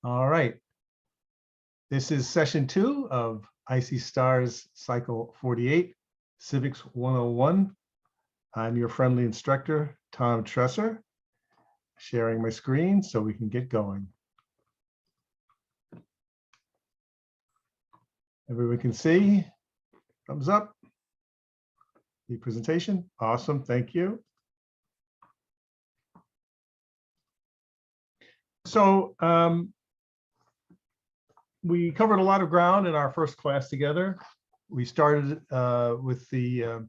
All right. This is session 2 of IC Stars Cycle 48, Civics 101. I'm your friendly instructor, Tom Tresser, sharing my screen so we can get going. Everyone can see, thumbs up. The presentation, awesome, thank you. So we covered a lot of ground in our first class together. We started with the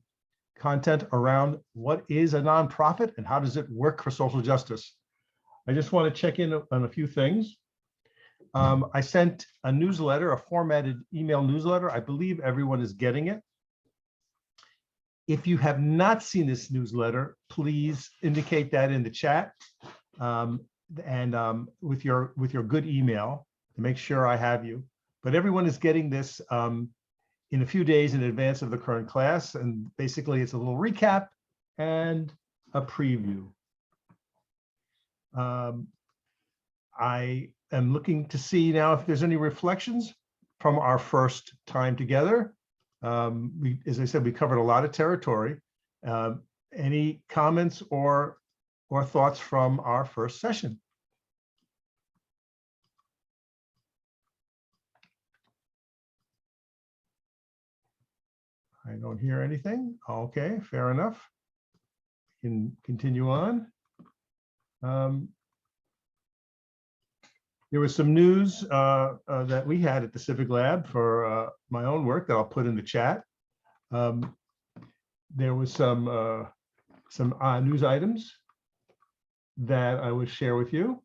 content around what is a nonprofit and how does it work for social justice. I just want to check in on a few things. I sent a newsletter, a formatted email newsletter. I believe everyone is getting it. If you have not seen this newsletter, please indicate that in the chat and with your good email to make sure I have you. But everyone is getting this in a few days in advance of the current class. And basically it's a little recap and a preview. I am looking to see now if there's any reflections from our first time together. As I said, we covered a lot of territory. Any comments or thoughts from our first session? I don't hear anything. Okay, fair enough. We can continue on. There was some news that we had at the Civic Lab for my own work that I'll put in the chat. There was some news items that I would share with you.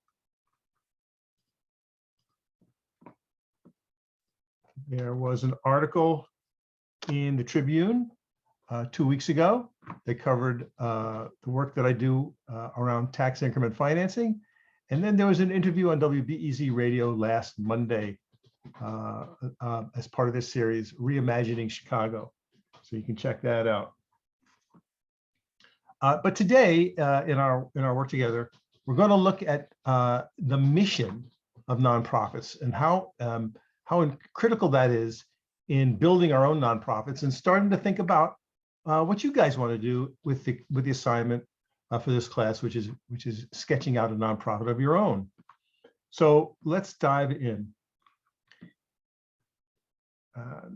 There was an article in the Tribune 2 weeks ago. They covered the work that I do around tax increment financing. And then there was an interview on WBEZ radio last Monday as part of this series, Reimagining Chicago. So you can check that out. But today in our work together, we're going to look at the mission of nonprofits and how critical that is in building our own nonprofits and starting to think about what you guys want to do with the assignment for this class, which is sketching out a nonprofit of your own. So let's dive in. All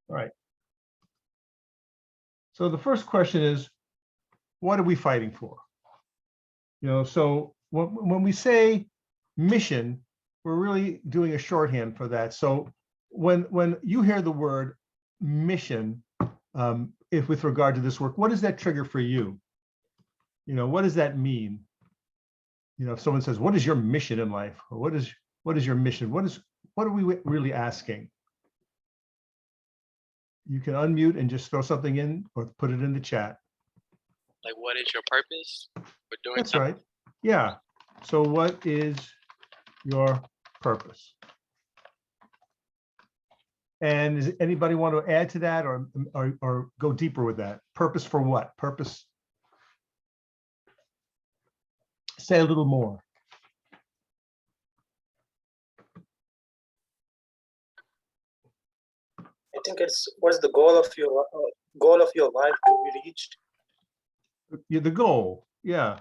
right. So the first question is, what are we fighting for? You know, so when we say mission, we're really doing a shorthand for that. So when you hear the word mission, if with regard to this work, what does that trigger for you? You know, what does that mean? You know, if someone says, what is your mission in life? Or what is your mission? What are we really asking? You can unmute and just throw something in or put it in the chat. Like, what is your purpose for doing That's something? right. Yeah. So what is your purpose? And does anybody want to add to that or go deeper with that? Purpose for what? Purpose. Say a little more. I think it's what's the goal of your life to be reached? Yeah, the goal. Yeah.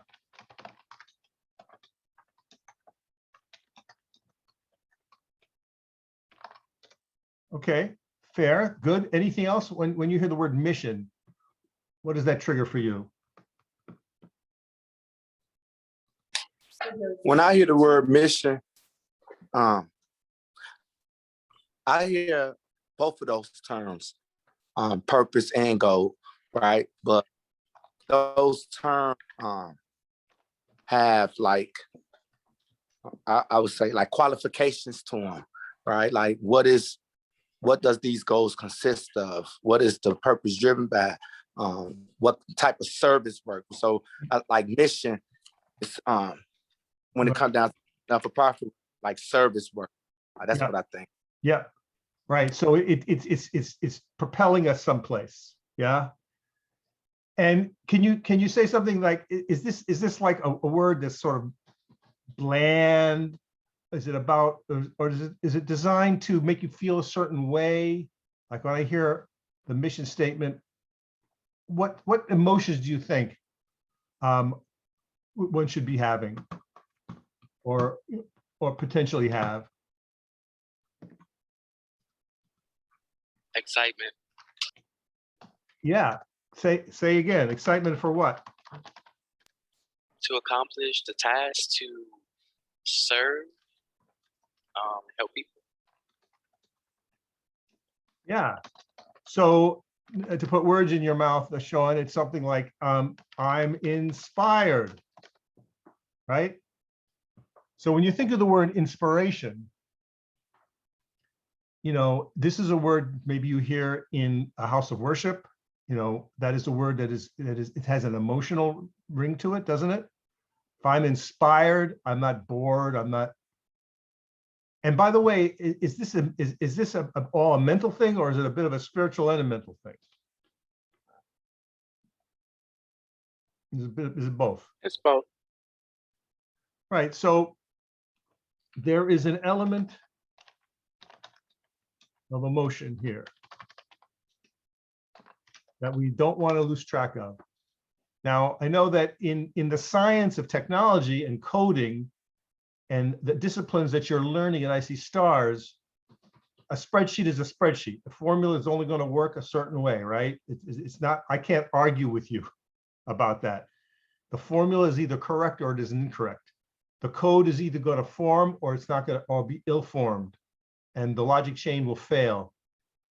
Okay, fair, good. Anything else when you hear the word mission? What does that trigger for you? When I hear the word mission, I hear both of those terms, purpose and goal, right? But those terms have like, I would say like qualifications to them, right? Like what does these goals consist of? What is the purpose driven by? What type of service work? So like mission is when it comes down to not-for-profit, like service work. That's what I think. Yeah, right. So it's propelling us someplace. Yeah. And can you say something like, is this like a word that's sort of bland? Is it about, or is it designed to make you feel a certain way? Like when I hear the mission statement, what emotions do you think one should be having, or potentially have? Excitement. Yeah, say again. Excitement for what? To accomplish the task, to serve, help people. Yeah. So to put words in your mouth, Sean, it's something like I'm inspired, right? So when you think of the word inspiration, you know, this is a word maybe you hear in a house of worship. You know, that is a word that is it has an emotional ring to it, doesn't it? If I'm inspired, I'm not bored, I'm not. And by the way, is this all a mental thing, or is it a bit of a spiritual and a mental thing? Is it both? It's both. Right. So there is an element of emotion here that we don't want to lose track of. Now, I know that in the science of technology and coding and the disciplines that you're learning at IC Stars, a spreadsheet is a spreadsheet. The formula is only going to work a certain way, right? It's not, I can't argue with you about that. The formula is either correct or it is incorrect. The code is either going to form or it's not going to, or be ill-formed, and the logic chain will fail.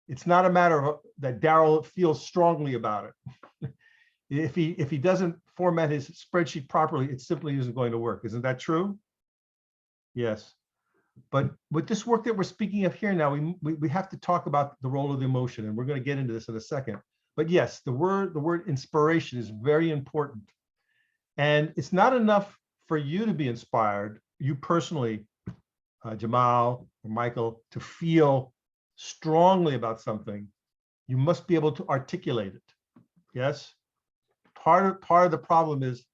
It's not a matter of that Daryl feels strongly about it. If he doesn't format his spreadsheet properly, it simply isn't going to work. Isn't that true? Yes. But with this work that we're speaking of here now, we have to talk about the role of the emotion, and we're going to get into this in a second. But yes, the word inspiration is very important. And it's not enough for you to be inspired, you personally, Jamal or Michael, to feel strongly about something. You must be able to articulate it. Yes. Part of the problem is,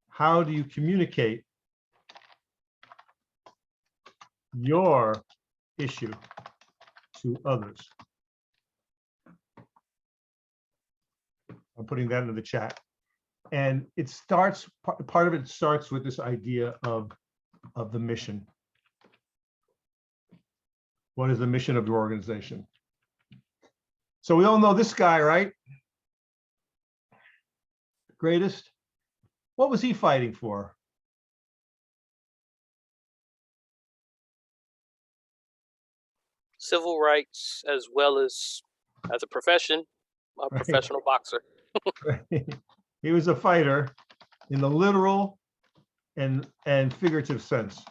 how do you communicate your issue to others? I'm putting that into the chat. And it starts, part of it starts with this idea of the mission. What is the mission of the organization? So we all know this guy, right? Greatest. What was he fighting for? Civil rights, as well as a profession, a Right. professional boxer. He was a fighter in the literal and figurative sense.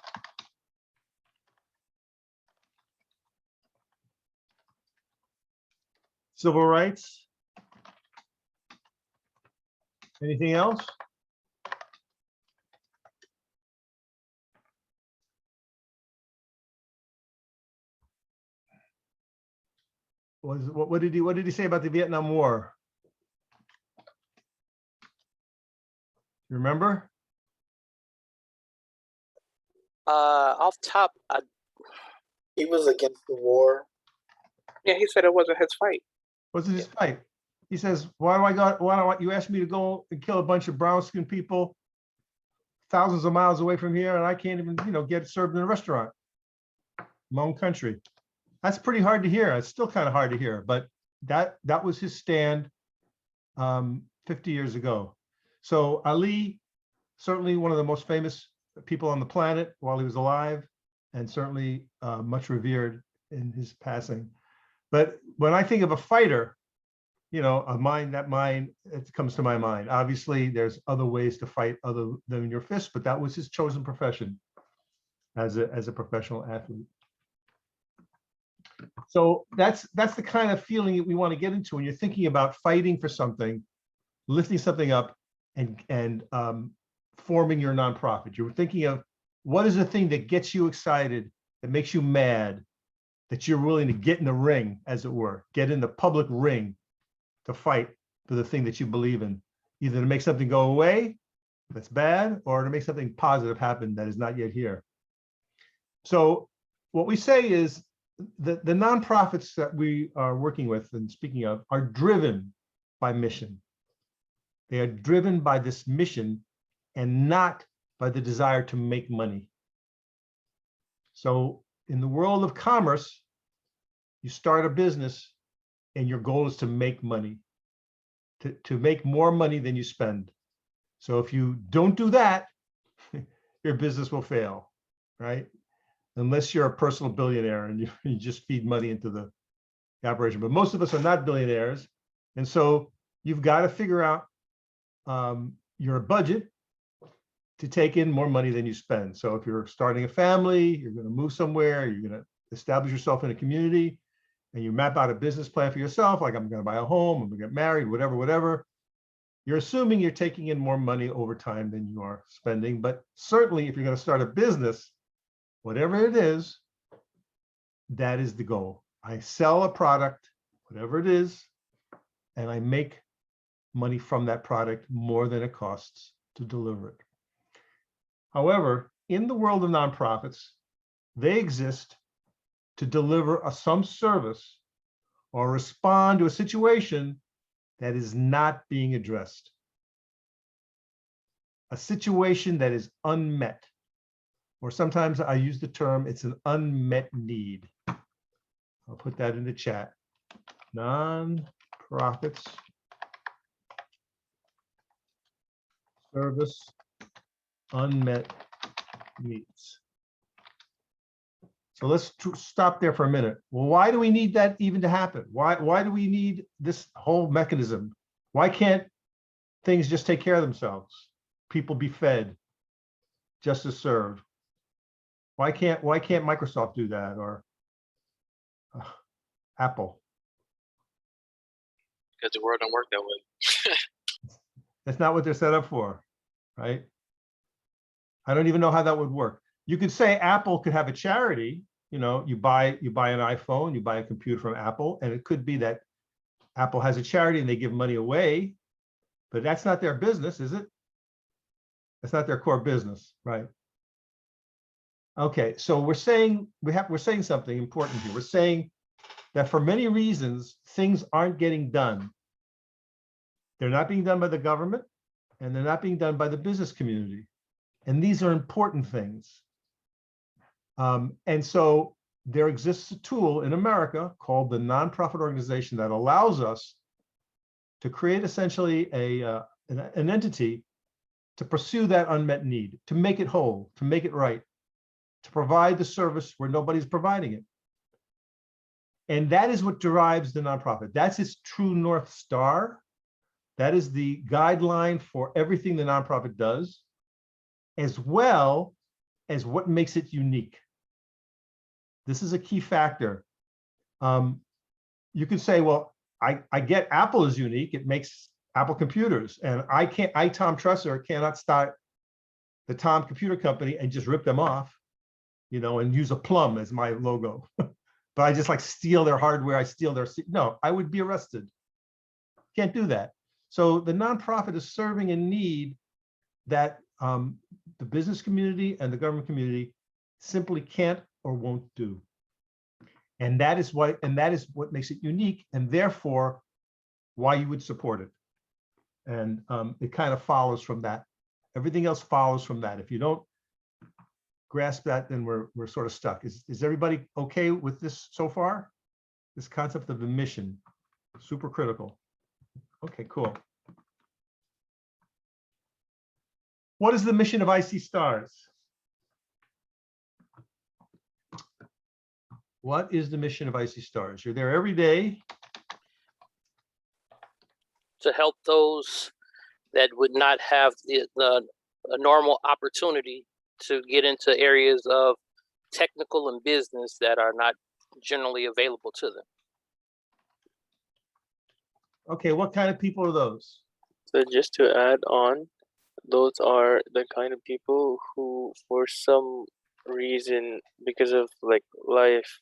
Civil rights. Anything else? What did he say about the Vietnam War? You remember? Off top, He was against the war. yeah, he said it wasn't his fight. What's his fight? He says, why do you ask me to go and kill a bunch of brown skinned people thousands of miles away from here, and I can't even, get served in a restaurant in my own country? That's pretty hard to hear. It's still kind of hard to hear, but that was his stand 50 years ago. So Ali, certainly one of the most famous people on the planet while he was alive, and certainly much revered in his passing. But when I think of a fighter, that mind, it comes to my mind. Obviously, there's other ways to fight other than your fist, but that was his chosen profession as a professional athlete. So that's the kind of feeling that we want to get into when you're thinking about fighting for something, lifting something up, and forming your nonprofit. You're thinking of, what is the thing that gets you excited, that makes you mad, that you're willing to get in the ring, as it were, get in the public ring to fight for the thing that you believe in. either to make something go away that's bad, or to make something positive happen that is not yet here. So what we say is that the nonprofits that we are working with and speaking of are driven by mission. They are driven by this mission and not by the desire to make money. So in the world of commerce, you start a business and your goal is to make money, to make more money than you spend. So if you don't do that, your business will fail, right? Unless you're a personal billionaire and you just feed money into the operation. But most of us are not billionaires. And so you've got to figure out your budget to take in more money than you spend. So if you're starting a family, you're going to move somewhere, you're going to establish yourself in a community, and you map out a business plan for yourself, like I'm going to buy a home, I'm going to get married, whatever. You're assuming you're taking in more money over time than you are spending. But certainly if you're going to start a business, whatever it is, that is the goal. I sell a product, whatever it is, and I make money from that product more than it costs to deliver it. However, in the world of nonprofits, they exist to deliver some service or respond to a situation that is not being addressed. A situation that is unmet, or sometimes I use the term, it's an unmet need. I'll put that in the chat. Nonprofits service unmet needs. So let's stop there for a minute. Well, why do we need that even to happen? Why do we need this whole mechanism? Why can't things just take care of themselves? People be fed, justice served. Why can't Microsoft do that, or Apple? Because the world don't work that way. That's not what they're set up for, right? I don't even know how that would work. You could say Apple could have a charity. You know, you buy an iPhone, you buy a computer from Apple, and it could be that Apple has a charity and they give money away, but that's not their business, is it? That's not their core business, right? Okay, so we're saying something important here. We're saying that for many reasons, things aren't getting done. They're not being done by the government, and they're not being done by the business community. And these are important things. And so there exists a tool in America called the nonprofit organization that allows us to create essentially an entity to pursue that unmet need, to make it whole, to make it right, to provide the service where nobody's providing it. And that is what drives the nonprofit. That's its true North Star. That is the guideline for everything the nonprofit does, as well as what makes it unique. This is a key factor. You could say, well, I get Apple is unique. It makes Apple computers, and I, Tom Tresser, cannot start the Tom Computer Company and just rip them off, you know, and use a plum as my logo. But I just like steal their hardware. I steal their, no, I would be arrested. Can't do that. So the nonprofit is serving a need that the business community and the government community simply can't or won't do. And that is what makes it unique, and therefore why you would support it. And it kind of follows from that. Everything else follows from that. If you don't grasp that, then we're sort of stuck. Is everybody okay with this so far? This concept of the mission, super critical. Okay, cool. What is the mission of IC Stars? What is the mission of IC Stars? You're there every day. To help those that would not have a normal opportunity to get into areas of technical and business that are not generally available to them. Okay, what kind of people are those? So just to add on, those are the kind of people who, for some reason, because of like life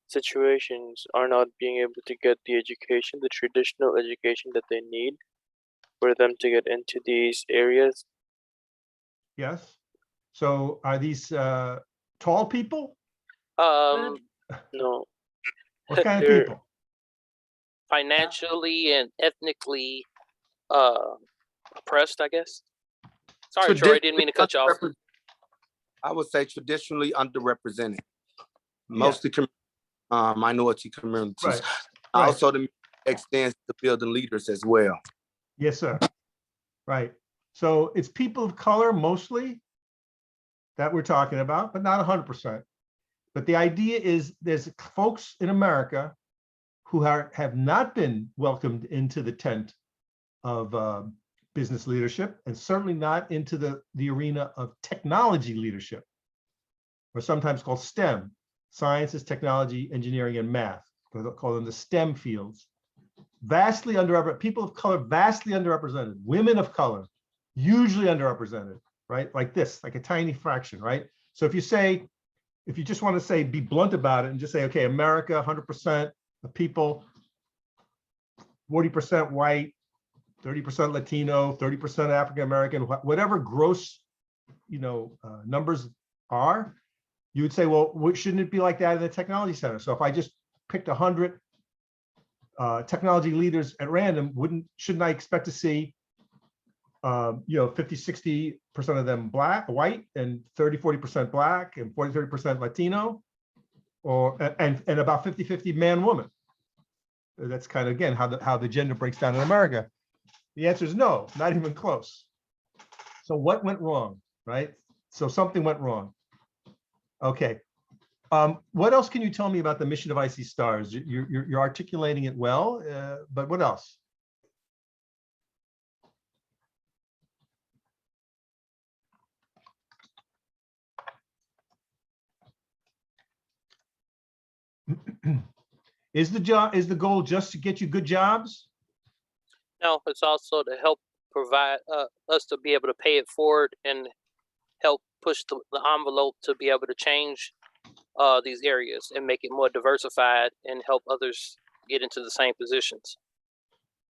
situations, are not being able to get the education, the traditional education that they need. for them to get into these areas? Yes. So are these tall people? Um, No, What kind of they're people? financially and ethnically oppressed, I guess. Sorry, Troy, I didn't mean to cut you off. I would say traditionally underrepresented, mostly minority communities. Right. Also, the extends to building leaders as well. Yes, sir. Right. So it's people of color mostly that we're talking about, but not 100%. But the idea is there's folks in America who have not been welcomed into the tent of business leadership, and certainly not into the arena of technology leadership, or sometimes called STEM, sciences, technology, engineering, and math. They'll call them the STEM fields. Vastly underrepresented, people of color, vastly underrepresented, women of color, usually underrepresented, right? Like this, like a tiny fraction, right? So if you just want to say, be blunt about it and just say, okay, America, 100% of people, 40% white, 30% Latino, 30% African-American, whatever gross, numbers are, you would say, well, shouldn't it be like that in the technology center? So if I just picked 100 technology leaders at random, shouldn't I expect to see 50-60% of them white, and 30-40% black, and 40-30% Latino, and about 50-50 man-woman? That's kind of, again, how the gender breaks down in America. The answer is no, not even close. So what went wrong, right? So something went wrong. Okay. What else can you tell me about the mission of IC STARS? You're articulating it well, but what else? Is the goal just to get you good jobs? No, it's also to help provide us to be able to pay it forward and help push the envelope to be able to change these areas and make it more diversified and help others get into the same positions.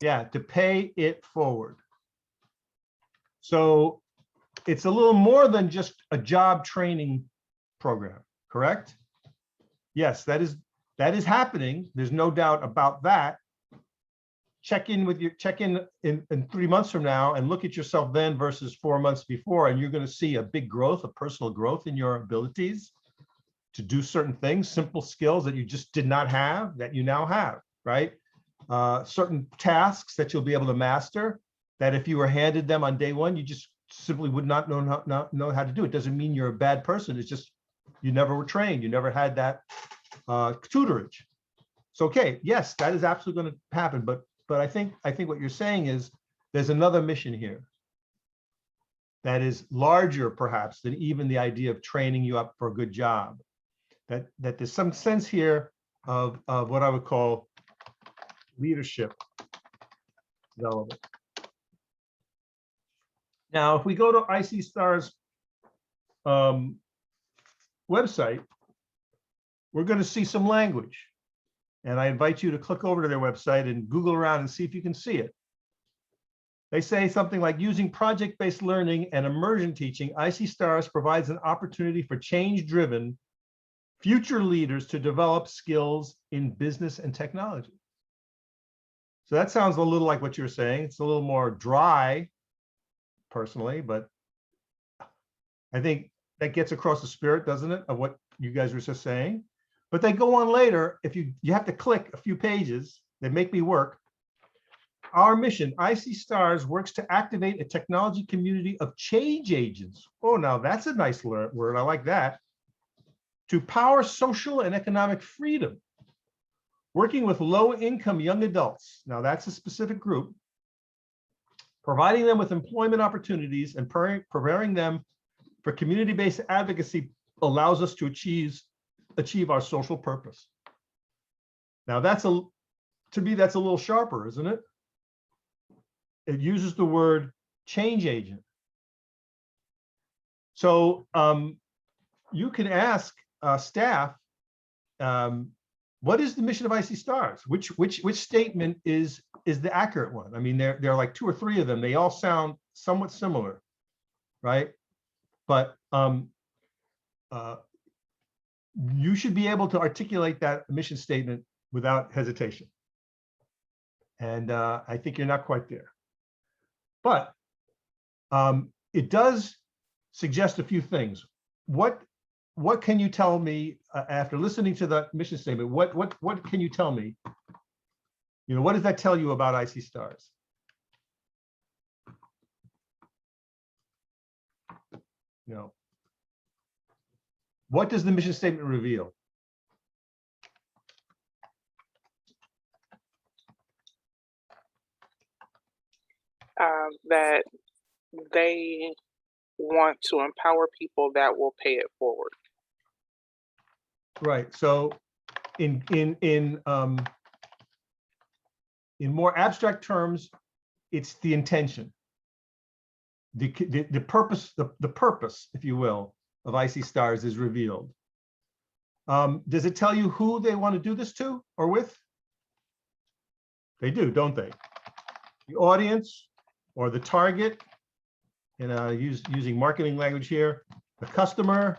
Yeah, to pay it forward. So it's a little more than just a job training program, correct? Yes, that is happening. There's no doubt about that. Check in in 3 months from now and look at yourself then versus 4 months before, and you're going to see a big growth, a personal growth in your abilities to do certain things, simple skills that you just did not have that you now have, right? Certain tasks that you'll be able to master that if you were handed them on day one, you just simply would not know how to do it. Doesn't mean you're a bad person. It's just you never were trained. You never had that tutorage. So, okay, yes, that is absolutely going to happen. But I think what you're saying is there's another mission here that is larger, perhaps, than even the idea of training you up for a good job. That there's some sense here of what I would call leadership development. Now, if we go to IC STAR's website, we're going to see some language. And I invite you to click over to their website and Google around and see if you can see it. They say something like, using project-based learning and immersion teaching, IC STARS provides an opportunity for change-driven future leaders to develop skills in business and technology. So that sounds a little like what you're saying. It's a little more dry, personally, but I think that gets across the spirit, doesn't it, of what you guys were just saying? But they go on later. If you have to click a few pages, they make me work. Our mission, IC STARS, works to activate a technology community of change agents. Oh, now that's a nice word. I like that. To power social and economic freedom, working with low-income young adults. Now that's a specific group. Providing them with employment opportunities and preparing them for community-based advocacy allows us to achieve our social purpose. Now to me, that's a little sharper, isn't it? It uses the word change agent. So you can ask staff, what is the mission of IC STARS? Which statement is is the accurate one. I mean, there are like 2 or 3 of them. They all sound somewhat similar, right? But you should be able to articulate that mission statement without hesitation. And I think you're not quite there. But it does suggest a few things. What can you tell me after listening to the mission statement? What can you tell me? You know, what does that tell you about IC Stars? You know, what does the mission statement reveal? That they want to empower people that will pay it forward. Right. So in more abstract terms, it's the intention, the purpose, the purpose, if you will, of IC Stars is revealed. Does it tell you who they want to do this to or with? They do, don't they? The audience or the target, and using marketing language here, the customer,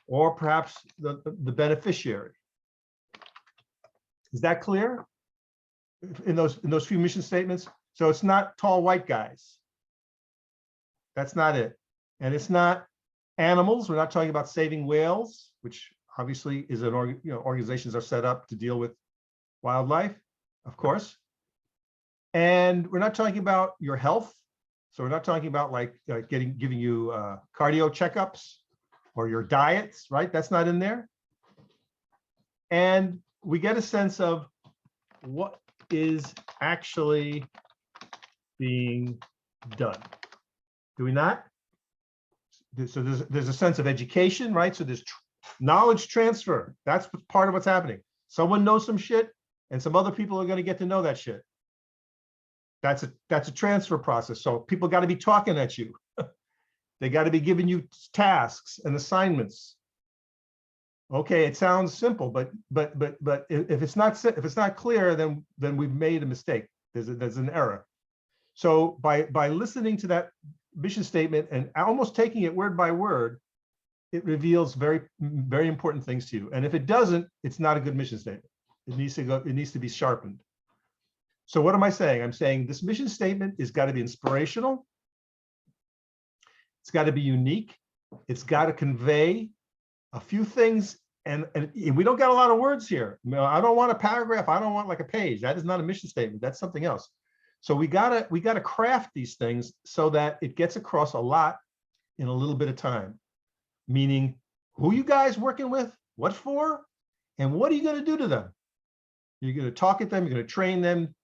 or perhaps the beneficiary. Is that clear in those few mission statements? So it's not tall white guys. That's not it. And it's not animals. We're not talking about saving whales, which obviously is an organizations are set up to deal with wildlife, of course. And we're not talking about your health. So we're not talking about like giving you cardio checkups or your diets, right? That's not in there. And we get a sense of what is actually being done. Do we not? So there's a sense of education, right? So there's knowledge transfer. That's part of what's happening. Someone knows some shit and some other people are going to get to know that shit. That's a transfer process. So people got to be talking at you. They got to be giving you tasks and assignments. Okay, it sounds simple, but if it's not clear, then we've made a mistake. There's an error. So by listening to that mission statement and almost taking it word by word, it reveals very, very important things to you. And if it doesn't, it's not a good mission statement. It needs to go. It needs to be sharpened. So what am I saying? I'm saying this mission statement has got to be inspirational. It's got to be unique. It's got to convey a few things. And we don't got a lot of words here. I don't want a paragraph. I don't want like a page. That is not a mission statement. That's something else. So we gotta craft these things so that it gets across a lot in a little bit of time. Meaning, who you guys working with, what for, and what are you going to do to them? You're going to talk at them. You're going to train them.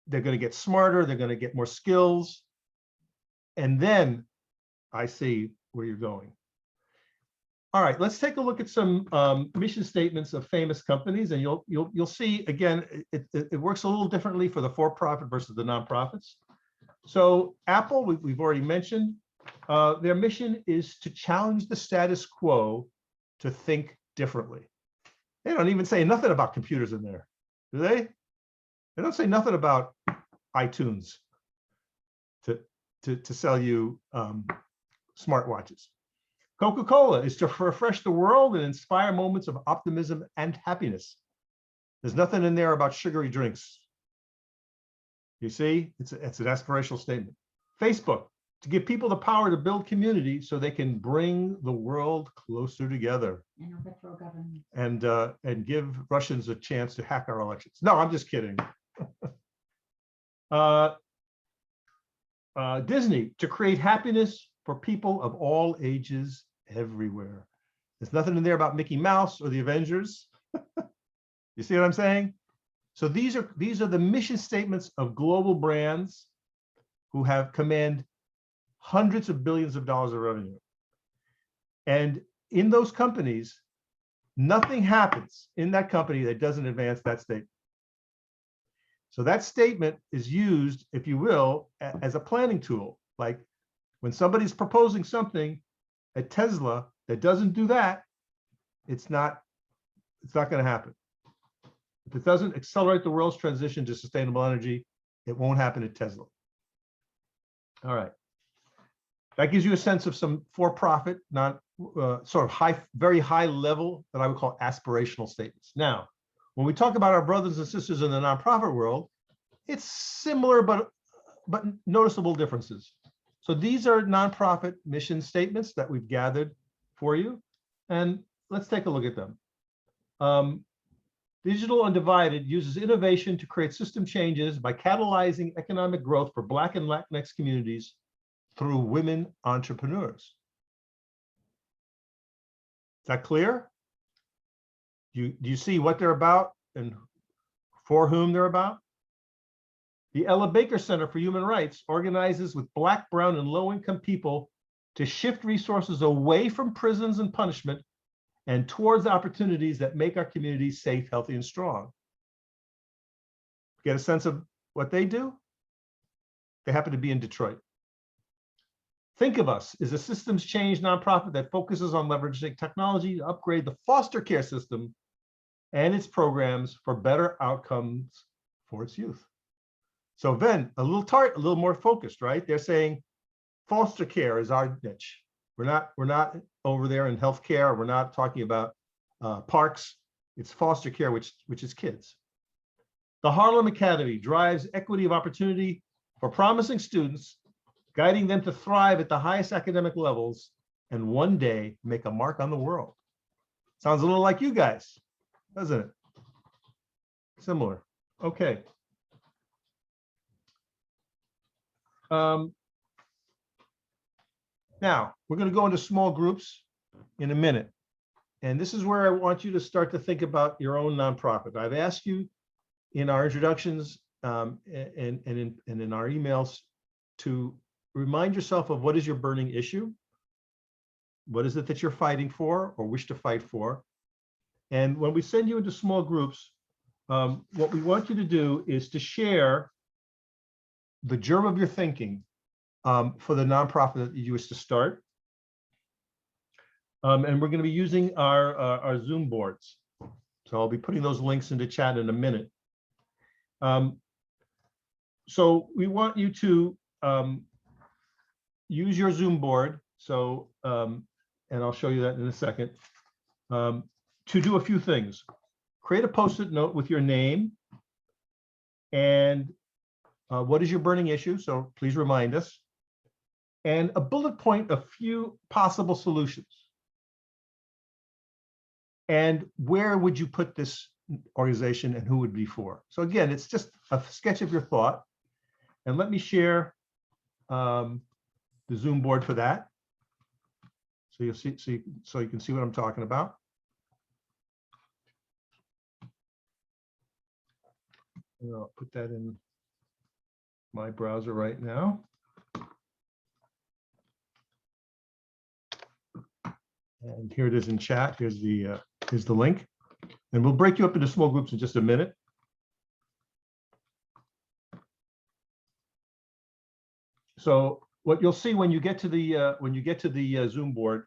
They're going to get smarter. They're going to get more skills. And then I see where you're going. All right, let's take a look at some mission statements of famous companies, and you'll see again it works a little differently for the for-profit versus the nonprofits. So Apple, we've already mentioned, their mission is to challenge the status quo to think differently. They don't even say nothing about computers in there, do they? They don't say nothing about iTunes to sell you smartwatches. Coca-Cola is to refresh the world and inspire moments of optimism and happiness. There's nothing in there about sugary drinks. You see, it's an aspirational statement. Facebook, to give people the power to build community so they can bring the world closer together. And overthrow government. And give Russians a chance to hack our elections. No, I'm just kidding. Disney, to create happiness for people of all ages everywhere. There's nothing in there about Mickey Mouse or the Avengers. You see what I'm saying? So these are the mission statements of global brands who have command hundreds of billions of dollars of revenue. And in those companies, nothing happens in that company that doesn't advance that statement. So that statement is used, if you will, as a planning tool. Like when somebody's proposing something at Tesla that doesn't do that, it's not going to happen. if it doesn't accelerate the world's transition to sustainable energy, it won't happen at Tesla. All right. That gives you a sense of some for-profit, not sort of very high level that I would call aspirational statements. Now, when we talk about our brothers and sisters in the nonprofit world, it's similar, but noticeable differences. So these are nonprofit mission statements that we've gathered for you. And let's take a look at them. Digital Undivided uses innovation to create system changes by catalyzing economic growth for Black and Latinx communities through women entrepreneurs. Is that clear? Do you see what they're about and for whom they're about? The Ella Baker Center for Human Rights organizes with Black, brown, and low-income people to shift resources away from prisons and punishment and towards opportunities that make our communities safe, healthy, and strong. Get a sense of what they do? They happen to be in Detroit. Think of Us is a systems change nonprofit that focuses on leveraging technology to upgrade the foster care system and its programs for better outcomes for its youth. So then a little more focused, right? They're saying foster care is our niche. We're not over there in healthcare. We're not talking about parks. It's foster care, which is kids. The Harlem Academy drives equity of opportunity for promising students, guiding them to thrive at the highest academic levels and one day make a mark on the world. Sounds a little like you guys, doesn't it? Similar. Okay. Now, we're going to go into small groups in a minute. And this is where I want you to start to think about your own nonprofit. I've asked you in our introductions and in our emails to remind yourself of what is your burning issue. What is it that you're fighting for or wish to fight for? And when we send you into small groups, what we want you to do is to share the germ of your thinking for the nonprofit that you wish to start. And we're going to be using our Zoom boards. So I'll be putting those links into chat in a minute. So we want you to use your Zoom board. So, and I'll show you that in a second, to do a few things. Create a Post-it note with your name and what is your burning issue? So please remind us. And a bullet point, a few possible solutions. And where would you put this organization and who would be for? So again, it's just a sketch of your thought. And let me share the Zoom board for that. So you'll see, so you can see what I'm talking about. And I'll put that in my browser right now. And here it is in chat. Here's the link. And we'll break you up into small groups in just a minute. So what you'll see when you get to the Zoom board,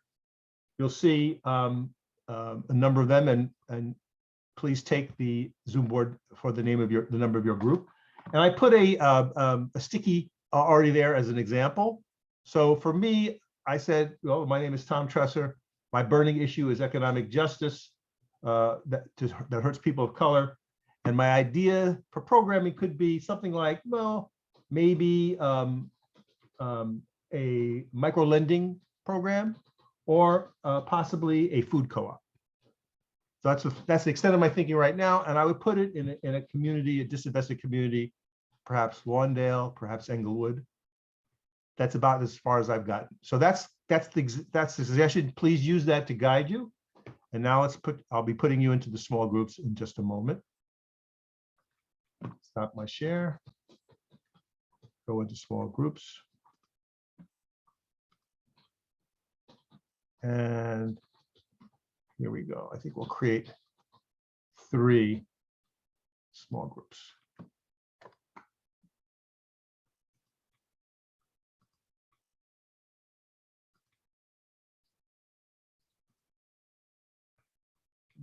you'll see a number of them, and please take the Zoom board for the name of the number of your group. And I put a sticky already there as an example. So for me, I said, well, my name is Tom Tresser. My burning issue is economic justice that hurts people of color. And my idea for programming could be something like, well, maybe a micro-lending program or possibly a food co-op. So that's the extent of my thinking right now. And I would put it in a community, a disinvested community, perhaps Lawndale, perhaps Englewood. That's about as far as I've gotten. So that's the suggestion. Please use that to guide you. And now I'll be putting you into the small groups in just a moment. Stop my share. Go into small groups. And here we go. I think we'll create 3 small groups.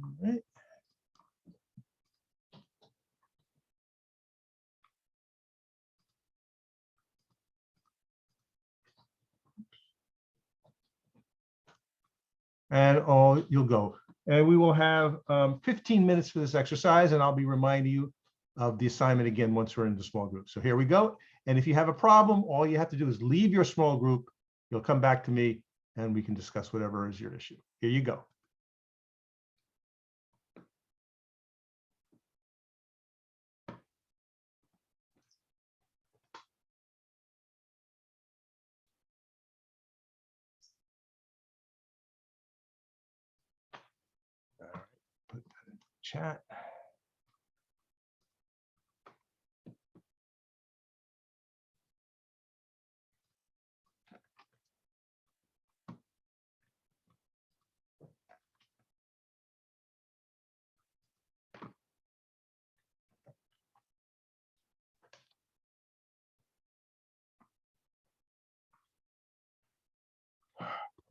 All right. and all you'll go. And we will have 15 minutes for this exercise, and I'll be reminding you of the assignment again once we're in the small group. So here we go. And if you have a problem, all you have to do is leave your small group. You'll come back to me and we can discuss whatever is your issue. Here you go. All right, put that in chat.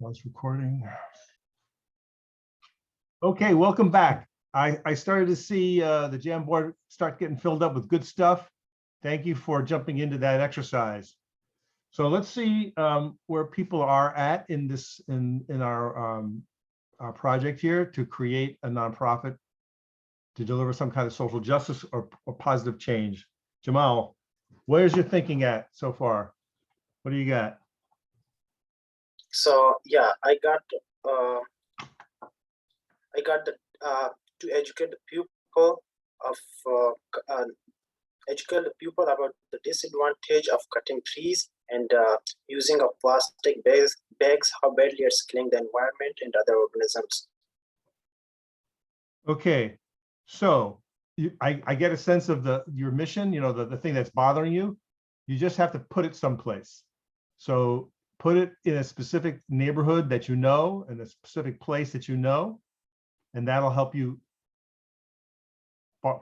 Pause recording. Okay, welcome back. I started to see the Jamboard start getting filled up with good stuff. Thank you for jumping into that exercise. So let's see where people are at in this in our project here to create a nonprofit to deliver some kind of social justice or positive change. Jamal, where's your thinking at so far? What do you got? So yeah, I got the to educate the pupil about the disadvantage of cutting trees and using of plastic bags, how badly it's killing the environment and other organisms. Okay, so I get a sense of your mission, you know, the thing that's bothering you. You just have to put it someplace. So put it in a specific neighborhood that you know, in a specific place that you know, and that'll help you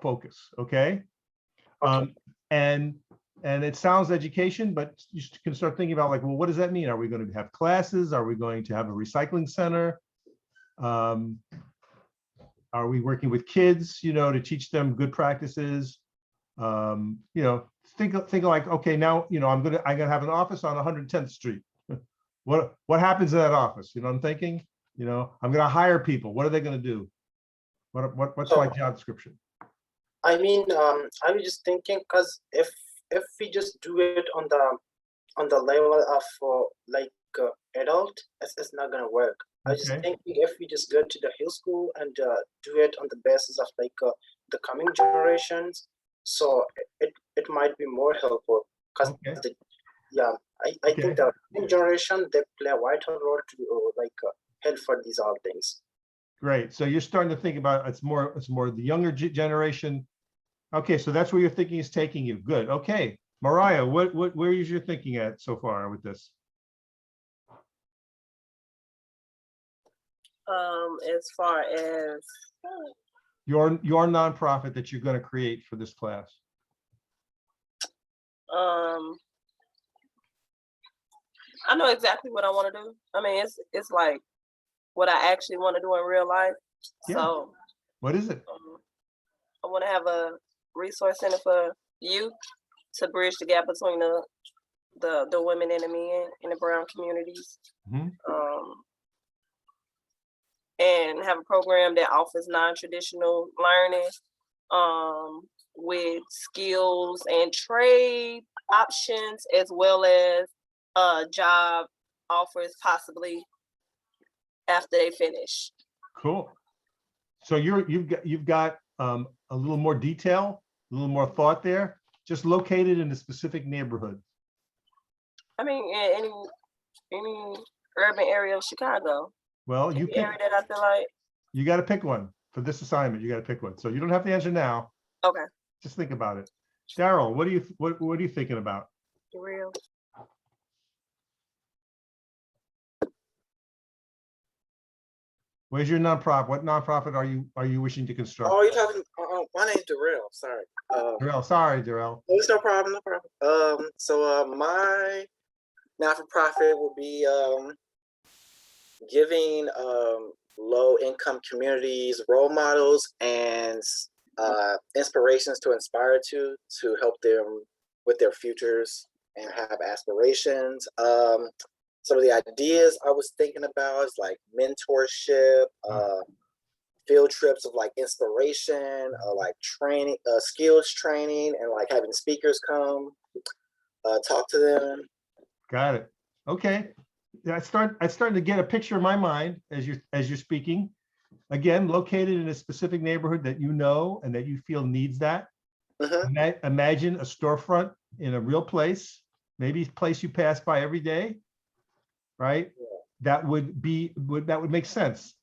focus, okay? Okay. And it sounds education, but you can start thinking about like, well, what does that mean? Are we going to have classes? Are we going to have a recycling center? Are we working with kids, you know, to teach them good practices? You know, think like, okay, now, you know, I'm gonna have an office on 110th Street. What happens in that office? You know what I'm thinking? You know, I'm gonna hire people. What are they gonna do? What's my job description? I mean, I was just thinking, because if we just do it on the level of adult, it's not gonna work. I was just Okay. thinking if we just go to the hill school and do it on the basis of the coming generations, so it might be more helpful. Because Okay. I think the coming generation, they play a vital role to help for these all things. Great. So you're starting to think about it's more the younger generation. Okay, so that's where your thinking is taking you. Good. Okay, Mariah, where is your thinking at so far with this? As far as Your nonprofit that you're going to create for this class. I know exactly what I want to do. I mean, it's like what I actually want to do in real life. Yeah. So What is it? I want to have a resource center for youth to bridge the gap between the women and the men in the brown communities. Mhm. And have a program that offers non-traditional learning with skills and trade options, as well as job offers possibly after they finish. Cool. So you've got a little more detail, a little more thought there, just located in a specific neighborhood. I mean, in any urban area of Chicago. Well, you pick. Area that I feel like. You got to pick one for this assignment. You got to pick one. So you don't have to answer now. Okay. Just think about it. Daryl, what are you thinking about? Real. Where's your nonprofit? What nonprofit are you wishing to construct? Oh, you're talking. My name's Darrell. Sorry. Darrell, sorry, Darrell. It's no problem. No problem. So my not-for-profit will be giving low-income communities role models and inspirations to inspire to help them with their futures and have aspirations. some of the ideas I was thinking about is like mentorship, field trips of like inspiration, like training, skills training, and like having speakers come talk to them. Got it. Okay. I'm starting to get a picture in my mind as you're speaking. Again, located in a specific neighborhood that you know and that you feel needs that. Imagine a storefront in a real place, maybe a place you pass by every day, right? That would make sense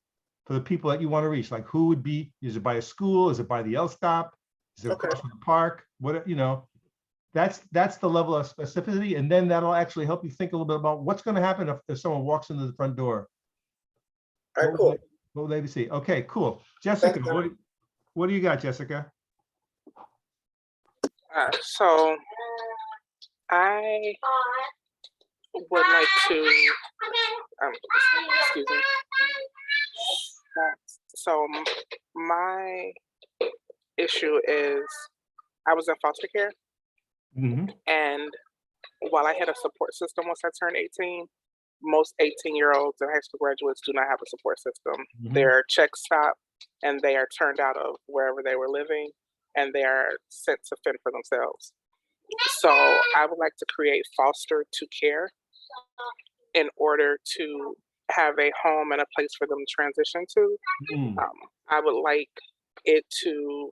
for the people that you want to reach. Like, who would be? Is it by a school? Is it by the L stop? Is it across from the park? What, you know? That's the level of specificity, and then that'll actually help you think a little bit about what's going to happen if someone walks into the front door. All right, cool. What will they see? Okay, cool. Jessica, what do you got, Jessica? So I would like to, excuse me. So my issue is I was in foster care. And while I had a support system once I turned 18, most 18-year-olds and high school graduates do not have a support system. Their checks stop and they are turned out of wherever they were living and they are sent to fend for themselves. So I would like to create foster to care in order to have a home and a place for them to transition to. I would like it to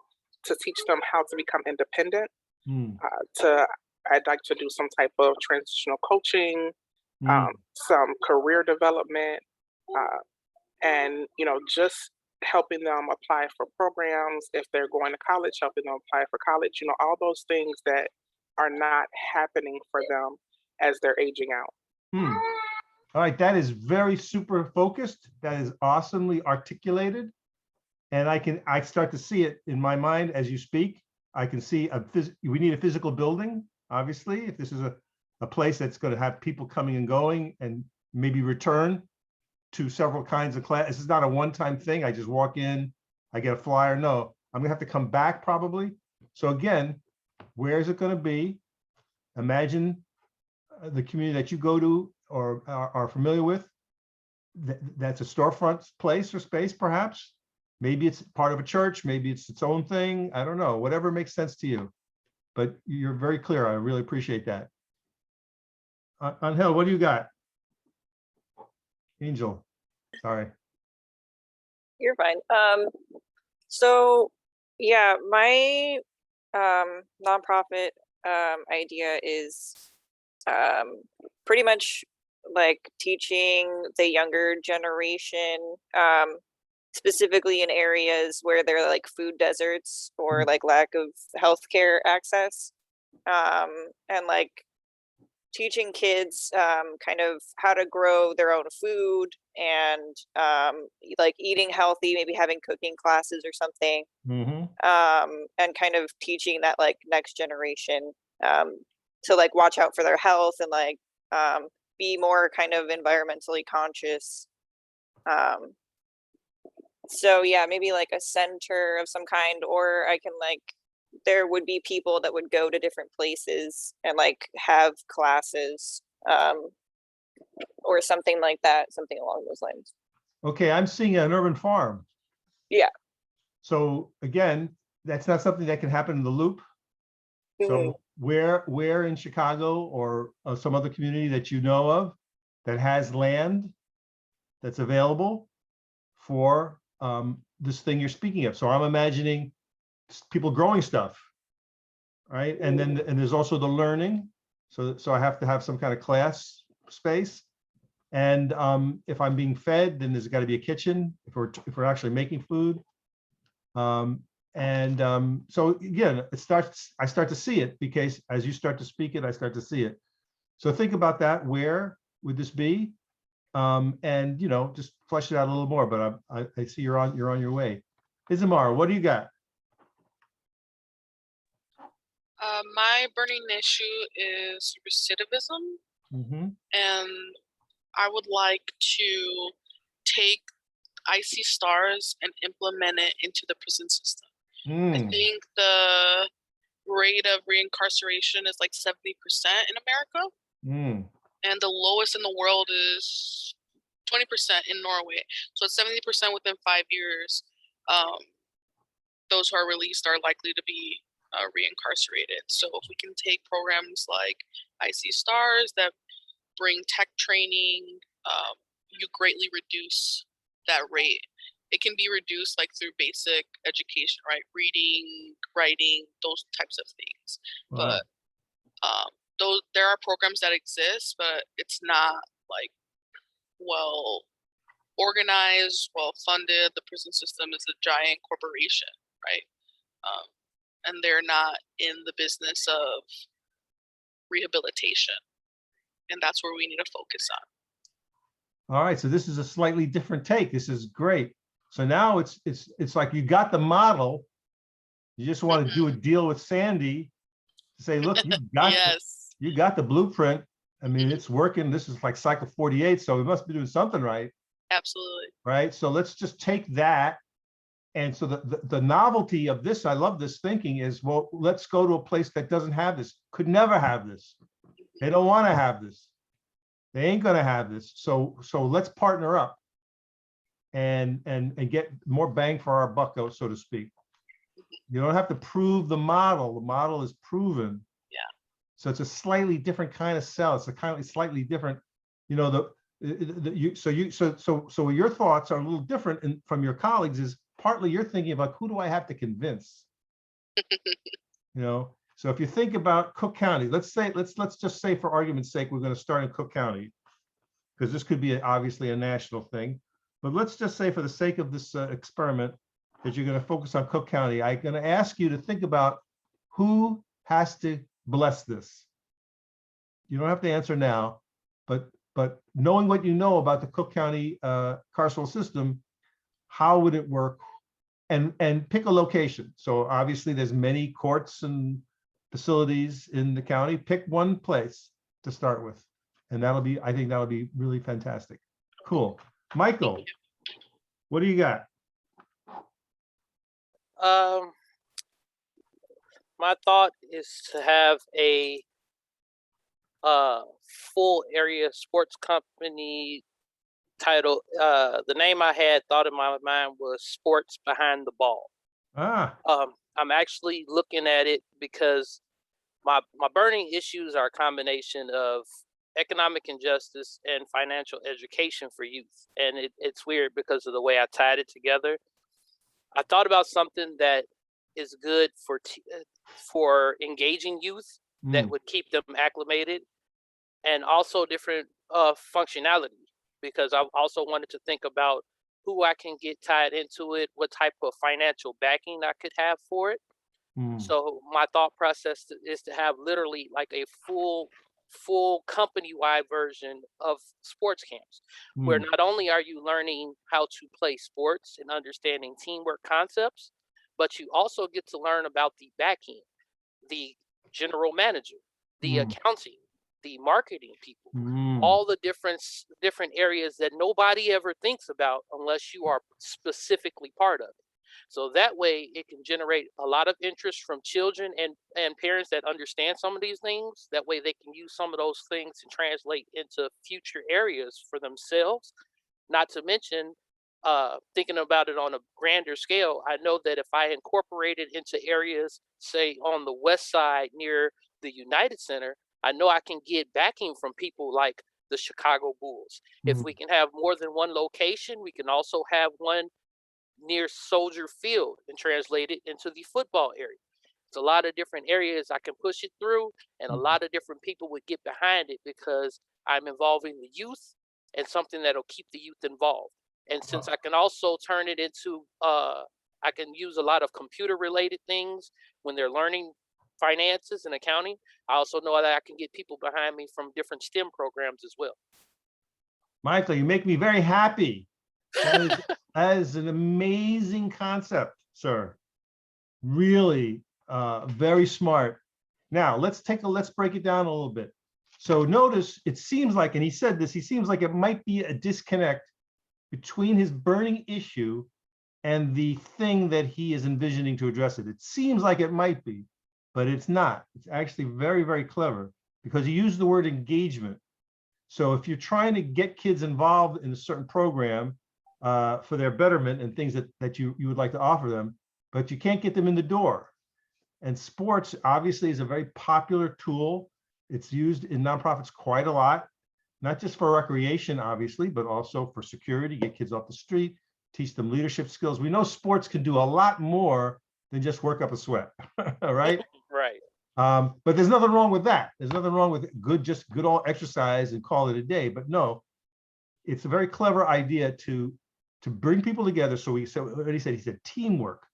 teach them how to become independent. I'd like to do some type of transitional coaching, some career development, and just helping them apply for programs. If they're going to college, helping them apply for college. All those things that are not happening for them as they're aging out. All right, that is very super focused. That is awesomely articulated, and I start to see it in my mind as you speak. I can see we need a physical building, obviously, if this is a place that's going to have people coming and going and maybe return to several kinds of class. This is not a one-time thing. I just walk in, I get a flyer. No, I'm gonna have to come back probably. So again, where is it going to be? Imagine the community that you go to or are familiar with. That's a storefront place or space, perhaps. Maybe it's part of a church, maybe it's its own thing. I don't know, whatever makes sense to you. But you're very clear. I really appreciate that. Angel, what do you got? Angel, sorry. You're fine. So yeah, my nonprofit idea is pretty much like teaching the younger generation, specifically in areas where there are like food deserts or like lack of healthcare access, and like teaching kids kind of how to grow their own food and like eating healthy, maybe having cooking classes or something, and kind of teaching that like next generation to like watch out for their health and like be more kind of environmentally conscious. So yeah, maybe like a center of some kind, or I can like, there would be people that would go to different places and like have classes, or something like that, something along those lines. Okay, I'm seeing an urban farm. Yeah. So again, that's not something that can happen in the loop. So where in Chicago or some other community that you know of that has land that's available for this thing you're speaking of? So I'm imagining people growing stuff, right? And then there's also the learning. So I have to have some kind of class space. And if I'm being fed, then there's got to be a kitchen if we're actually making food. So again, I start to see it, because as you start to speak it, I start to see it. So think about that. Where would this be? And just flesh it out a little more. But I see you're on your way. Isamar, what do you got? My burning issue is recidivism, and I would like to take icy stars and implement it into the prison system. I think the rate of reincarceration is like 70% in America. and the lowest in the world is 20% in Norway. So it's 70% within 5 years. Those who are released are likely to be reincarcerated. So if we can take programs like IC Stars that bring tech training, you greatly reduce that rate. It can be reduced like through basic education, right? Reading, writing, those types of things. Wow. But there are programs that exist, but it's not like well organized, well funded. The prison system is a giant corporation, right? And they're not in the business of rehabilitation, and that's where we need to focus on. All right, so this is a slightly different take. This is great. So now it's like you got the model. You just want to do a deal with Sandy to say, look, you got Yes. you got the blueprint. I mean, it's working. This is like cycle 48, so we must be doing something right. Absolutely. Right. So let's just take that. And so the novelty of this, I love this thinking is, well, let's go to a place that doesn't have this, could never have this. They don't want to have this. They ain't going to have this. So let's partner up and get more bang for our buck, so to speak. You don't have to prove the model. The model is proven. Yeah. So it's a slightly different kind of sell. It's a kind of slightly different, you know, so your thoughts are a little different from your colleagues. Is partly you're thinking about who do I have to convince? You know, so if you think about Cook County, let's just say for argument's sake, we're going to start in Cook County, because this could be obviously a national thing. But let's just say for the sake of this experiment that you're going to focus on Cook County. I'm going to ask you to think about who has to bless this. You don't have to answer now, but knowing what you know about the Cook County carceral system, how would it work? And pick a location. So obviously there's many courts and facilities in the county. Pick one place to start with. And I think that'll be really fantastic. Cool. Michael, what do you got? My thought is to have a full area sports company title. The name I had thought in my mind was Sports Behind the Ball. I'm actually looking at it because my burning issues are a combination of economic injustice and financial education for youth. And it's weird because of the way I tied it together. I thought about something that is good for engaging youth that would keep them acclimated, and also different functionality, because I also wanted to think about who I can get tied into it, what type of financial backing I could have for it. So my thought process is to have literally like a full company-wide version of sports camps, where not only are you learning how to play sports and understanding teamwork concepts, but you also get to learn about the backing, the general manager, the accounting, the marketing people, all the different areas that nobody ever thinks about unless you are specifically part of it. So that way it can generate a lot of interest from children and parents that understand some of these things. That way they can use some of those things to translate into future areas for themselves. Not to mention, thinking about it on a grander scale, I know that if I incorporate it into areas, say on the west side near the United Center, I know I can get backing from people like the Chicago Bulls. If we can have more than one location, we can also have one near Soldier Field and translate it into the football area. It's a lot of different areas I can push it through, and a lot of different people would get behind it because I'm involving the youth and something that'll keep the youth involved. And since I can also turn it into, I can use a lot of computer related things when they're learning finances and accounting. I also know that I can get people behind me from different STEM programs as well. Michael, you make me very happy. That is an amazing concept, sir. Really, very smart. Now let's break it down a little bit. So notice it seems like, and he said this, he seems like it might be a disconnect between his burning issue and the thing that he is envisioning to address it. It seems like it might be, but it's not. It's actually very, very clever, because he used the word engagement. So if you're trying to get kids involved in a certain program for their betterment and things that you would like to offer them, but you can't get them in the door. And sports obviously is a very popular tool. It's used in nonprofits quite a lot, not just for recreation, obviously, but also for security, get kids off the street, teach them leadership skills. We know sports can do a lot more than just work up a sweat, right? Right. But there's nothing wrong with that. There's nothing wrong with just good old exercise and call it a day. But no, it's a very clever idea to bring people together. So he said teamwork.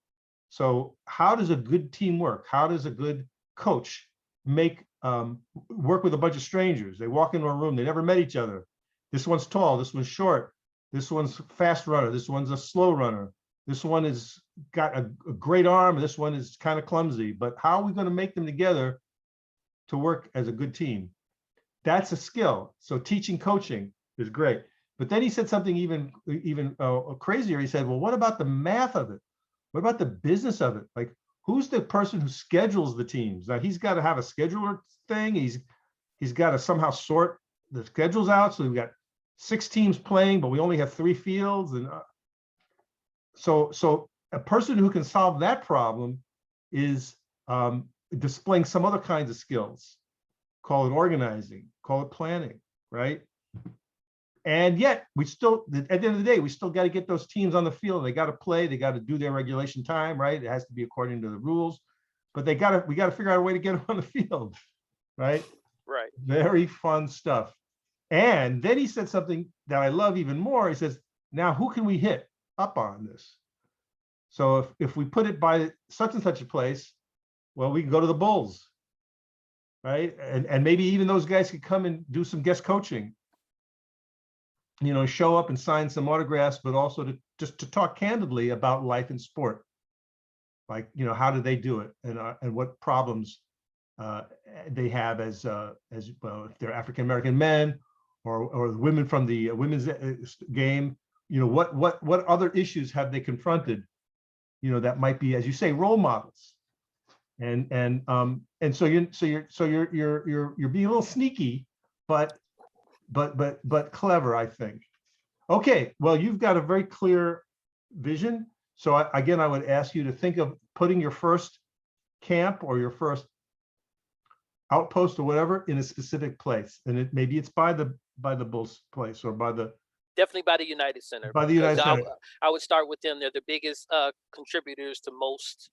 So how does a good team work? How does a good coach work with a bunch of strangers? They walk into a room, they never met each other. This one's tall, this one's short, this one's a fast runner, this one's a slow runner, this one has got a great arm, this one is kind of clumsy. But how are we going to make them together to work as a good team? That's a skill. So teaching coaching is great. But then he said something even crazier. He said, well, what about the math of it? What about the business of it? Like, who's the person who schedules the teams? Now he's got to have a scheduler thing. He's got to somehow sort the schedules out. So we've got 6 teams playing, but we only have 3 fields. And so a person who can solve that problem is displaying some other kinds of skills. Call it organizing, call it planning, right? And yet we still, at the end of the day, we still got to get those teams on the field. They got to play, they got to do their regulation time, right? It has to be according to the rules, but we got to figure out a way to get them on the field, right? Right. Very fun stuff. And then he said something that I love even more. He says, now who can we hit up on this? So if we put it by such and such a place, well, we can go to the Bulls, right? And maybe even those guys could come and do some guest coaching, you know, show up and sign some autographs, but also to talk candidly about life in sport. Like, you know, how do they do it, and what problems they have as well, if they're African American men or women from the women's game. You know, what other issues have they confronted? You know, that might be, as you say, role models. And so you're being a little sneaky, but clever, I think. Okay, well, you've got a very clear vision. So again, I would ask you to think of putting your first camp or your first outpost or whatever in a specific place, and maybe it's by the Bulls place or by the Definitely by the United Center. By the United Center. I would start with them. They're the biggest contributors to most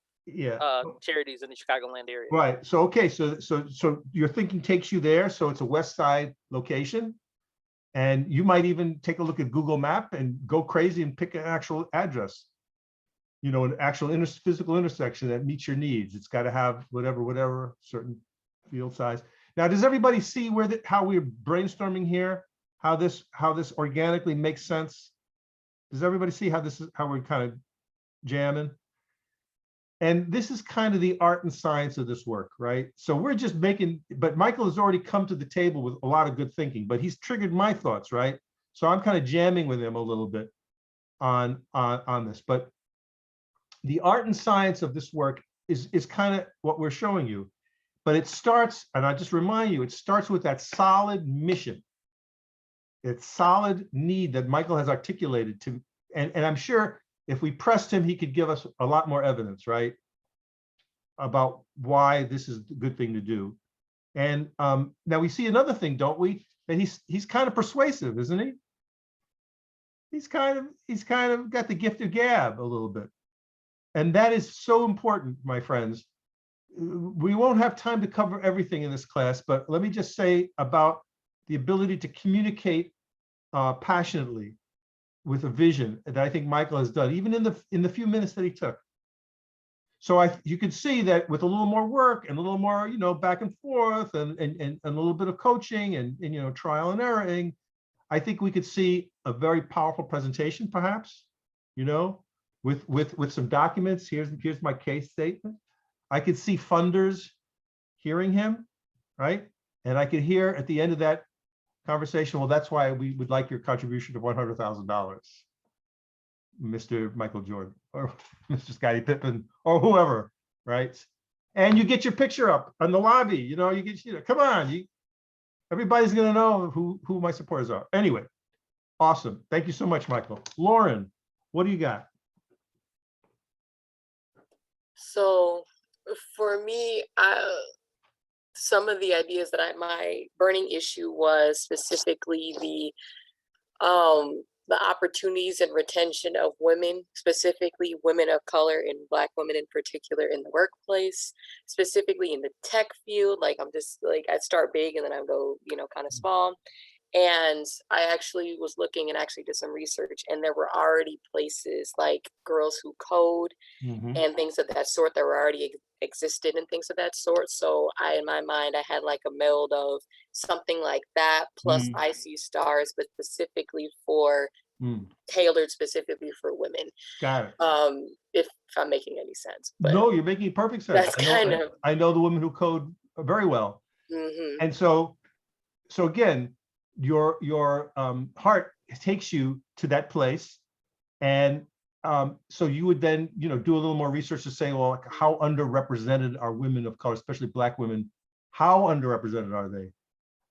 charities in the Chicagoland area. Right. So okay. So your thinking takes you there. So it's a West Side location, and you might even take a look at Google Map and go crazy and pick an actual address. You know, an actual physical intersection that meets your needs. It's got to have whatever certain field size. Now, does everybody see how we're brainstorming here? How this organically makes sense? Does everybody see how we're kind of jamming? And this is kind of the art and science of this work, right? So we're just but Michael has already come to the table with a lot of good thinking, but he's triggered my thoughts, right? So I'm kind of jamming with him a little bit on this. But the art and science of this work is kind of what we're showing you. But it starts, and I just remind you, it starts with that solid mission. It's solid need that Michael has articulated to, and I'm sure if we pressed him, he could give us a lot more evidence, right? About why this is a good thing to do. And now we see another thing, don't we? That he's kind of persuasive, isn't he? He's kind of got the gift of gab a little bit. And that is so important, my friends. We won't have time to cover everything in this class, but let me just say about the ability to communicate passionately with a vision that I think Michael has done, even in the few minutes that he took. So you can see that with a little more work and a little more, you know, back and forth and a little bit of coaching and you know, trial and erroring, I think we could see a very powerful presentation, perhaps, you know, with some documents. Here's my case statement. I could see funders hearing him, right? And I could hear at the end of that conversation, well, that's why we would like your contribution of $100,000, Mr. Michael Jordan or Mr. Scottie Pippen or whoever, right? And you get your picture up on the lobby, you know, come on, Everybody's gonna know who my supporters are. Anyway, awesome. Thank you so much, Michael. Lauren, what do you got? So for me, some of the ideas that my burning issue was specifically the opportunities and retention of women, specifically women of color and Black women in particular in the workplace, specifically in the tech field. Like I'm just like, I start big and then I go, kind of small. And I actually was looking and actually did some research, and there were already places like Girls Who Code and things of that sort that were already existed and things of that sort. So in my mind, I had like a meld of something like that plus IC Stars, but specifically tailored specifically for women. Got it. If I'm making any sense. But no, you're making perfect sense. That's I know the Women Who Code very well. And so again, your heart takes you to that place, and so you would then do a little more research to say, well, like, how underrepresented are women of color, especially Black women? How underrepresented are they?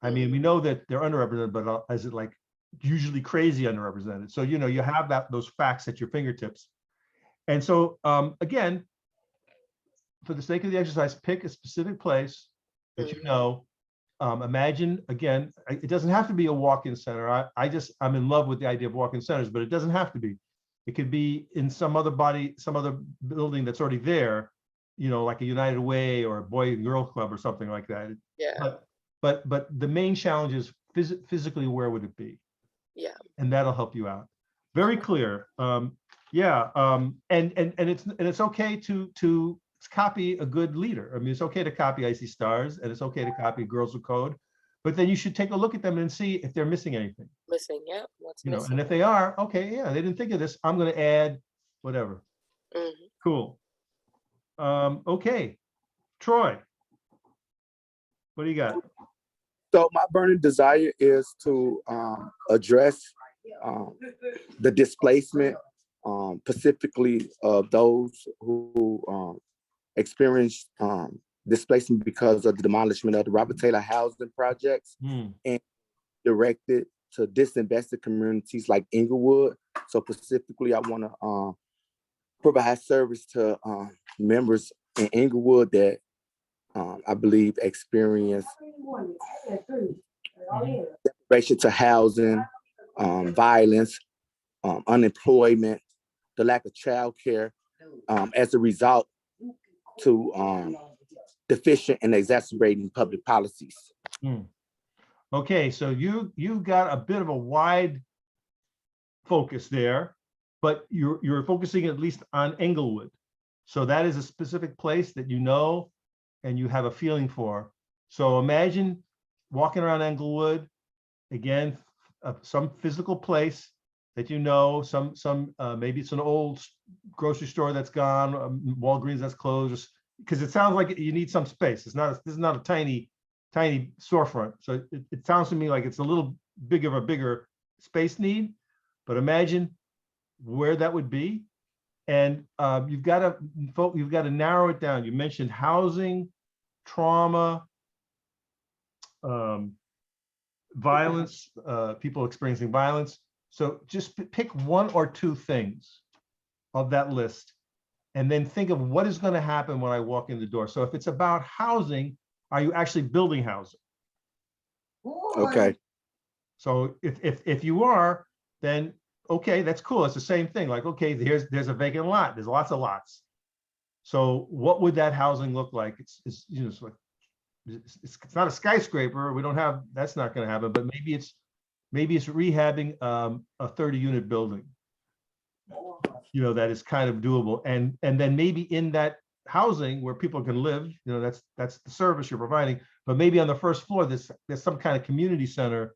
I mean, we know that they're underrepresented, but is it like usually crazy underrepresented? So you have those facts at your fingertips. And so again, for the sake of the exercise, pick a specific place that you know. Imagine, again, it doesn't have to be a walk-in center. I'm in love with the idea of walk-in centers, but it doesn't have to be. It could be in some other building that's already there, like a United Way or a Boy and Girl Club or something like that. Yeah. But the main challenge is physically, where would it be? Yeah. And that'll help you out. Very clear. And it's okay to copy a good leader. I mean, it's okay to copy IC Stars, and it's okay to copy Girls Who Code, but then you should take a look at them and see if they're missing anything. Yeah. What's missing? And if they are, okay, yeah, they didn't think of this. I'm going to add whatever. Cool. Okay, Troy, what do you got? So my burning desire is to address the displacement, specifically of those who experienced displacement because of the demolishment of the Robert Taylor housing projects and directed to disinvested communities like Inglewood. So specifically, I want to provide service to members in Inglewood that I believe experience deprivation to housing, violence, unemployment, the lack of childcare as a result to deficient and exacerbating public policies. Okay, so you got a bit of a wide focus there, but you're focusing at least on Englewood. So that is a specific place that you know and you have a feeling for. So imagine walking around Englewood, again, some physical place that you know, some maybe it's an old grocery store that's gone, Walgreens that's closed, because it sounds like you need some space. This is not a tiny storefront. So it sounds to me like it's a little bigger space need, but imagine where that would be. And you've got to narrow it down. You mentioned housing, trauma, violence, people experiencing violence. So just pick one or two things of that list, and then think of what is going to happen when I walk in the door. So if it's about housing, are you actually building housing? Okay. So if you are, then okay, that's cool. It's the same thing. Like, okay, there's a vacant lot. There's lots of lots. So what would that housing look like? It's not a skyscraper. We don't have, that's not going to happen. But maybe it's rehabbing a 30-unit building. That is kind of doable. And then maybe in that housing where people can live, that's the service you're providing. But maybe on the first floor, there's some kind of community center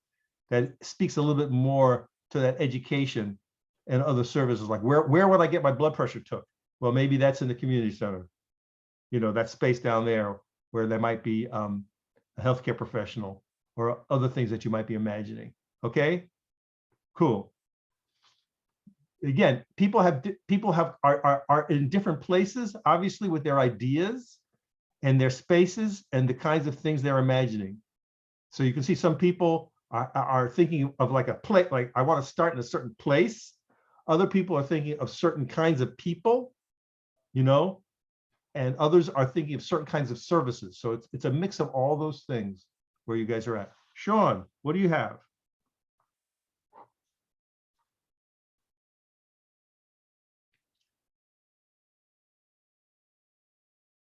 that speaks a little bit more to that education and other services. Like where would I get my blood pressure took? Well, maybe that's in the community center. That space down there where there might be a healthcare professional or other things that you might be imagining. Okay, cool. Again, people are in different places, obviously, with their ideas and their spaces and the kinds of things they're imagining. So you can see some people are thinking of like a place, like I want to start in a certain place. Other people are thinking of certain kinds of people, you know, and others are thinking of certain kinds of services. So it's a mix of all those things where you guys are at. Sean, what do you have?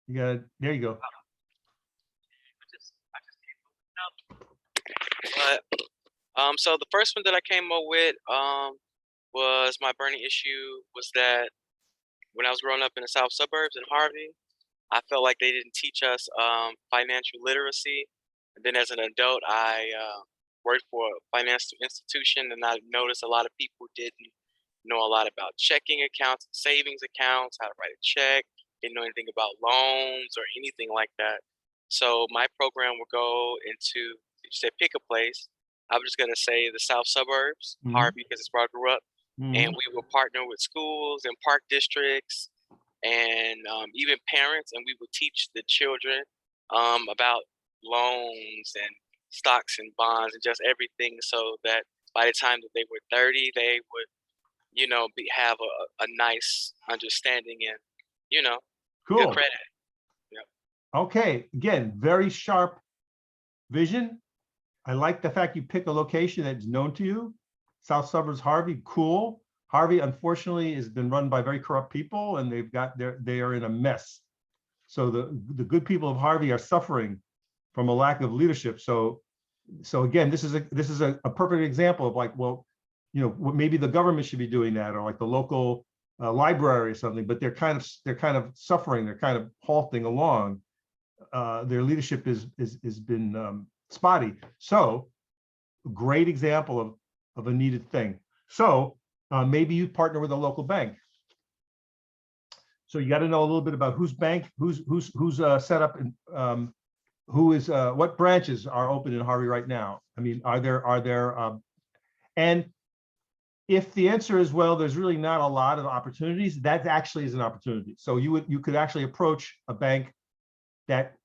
You got it. There you go. But so the first one that I came up with was my burning issue was that when I was growing up in the south suburbs in Harvey, I felt like they didn't teach us financial literacy. And then as an adult, I worked for a financial institution, and I noticed a lot of people didn't know a lot about checking accounts, savings accounts, how to write a check, didn't know anything about loans or anything like that. So my program would go into, you said pick a place. I was just gonna say the south suburbs, Mhm. Harvey, because it's where I grew up. Mhm. And we would partner with schools and park districts and even parents, and we would teach the children about loans and stocks and bonds and just everything, so that by the time that they were 30, they would, you know, have a nice understanding and, you know, good Cool. credit. Yeah. Okay, again, very sharp vision. I like the fact you pick a location that's known to you. South Suburbs, Harvey, cool. Harvey, unfortunately, has been run by very corrupt people, and they are in a mess. So the good people of Harvey are suffering from a lack of leadership. So again, this is a perfect example of like, well, you know, maybe the government should be doing that, or like the local library or something. But they're kind of suffering. They're kind of halting along. Their leadership has been spotty. So, great example of a needed thing. So maybe you partner with a local bank. So you got to know a little bit about whose bank, who's set up, and what branches are open in Harvey right now. I mean, are there and if the answer is, well, there's really not a lot of opportunities, that actually is an opportunity. So you could actually approach a bank that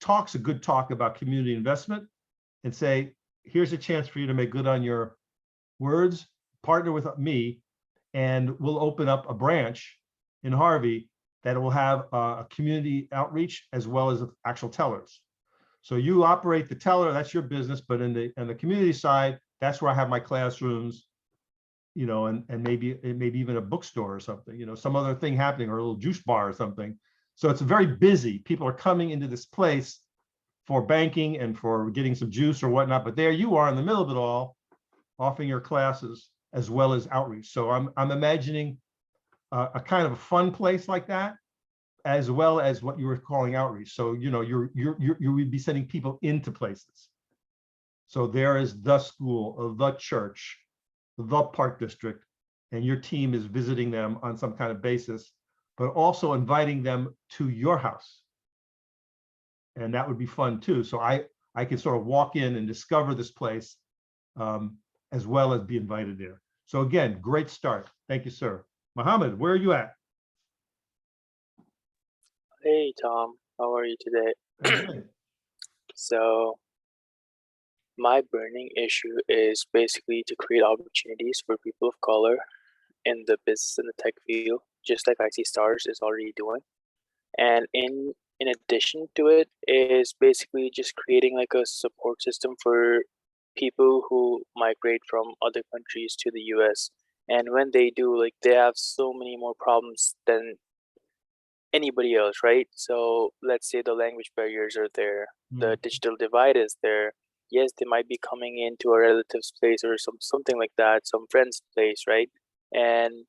talks a good talk about community investment and say, here's a chance for you to make good on your words, partner with me, and we'll open up a branch in Harvey that will have a community outreach as well as actual tellers. So you operate the teller, that's your business, but in the community side, that's where I have my classrooms, you know, and maybe even a bookstore or something, you know, some other thing happening, or a little juice bar or something. So it's very busy. People are coming into this place for banking and for getting some juice or whatnot, but there you are in the middle of it all, offering your classes as well as outreach. So I'm imagining a kind of a fun place like that, as well as what you were calling outreach. So, you know, you would be sending people into places. So there is the school, the church, the park district, and your team is visiting them on some kind of basis, but also inviting them to your house. And that would be fun too. So I can sort of walk in and discover this place, as well as be invited there. So again, great start. Thank you, sir. Mohammed, where are you at? Hey Tom, how are you today? Okay. So my burning issue is basically to create opportunities for people of color in the business and the tech field, just like IC Stars is already doing. And in addition to it is basically just creating like a support system for people who migrate from other countries to the US. And when they do, like they have so many more problems than anybody else, right? So let's say the language barriers are there, the digital divide is there. Yes, they might be coming into a relative's place or something like that, some friend's place, right? And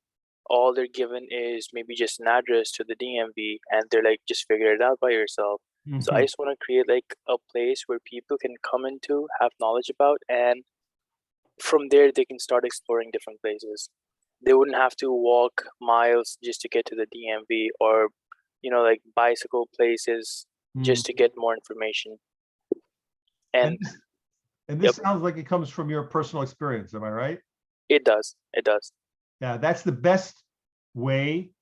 all they're given is maybe just an address to the DMV, and they're like, just figure it out by yourself. So I just want to create like a place where people can come into, have knowledge about, and from there they can start exploring different places. They wouldn't have to walk miles just to get to the DMV, or you know, like bicycle places just to get more information. And this sounds like it comes from your personal experience, am I right? It does. Yeah, that's the best way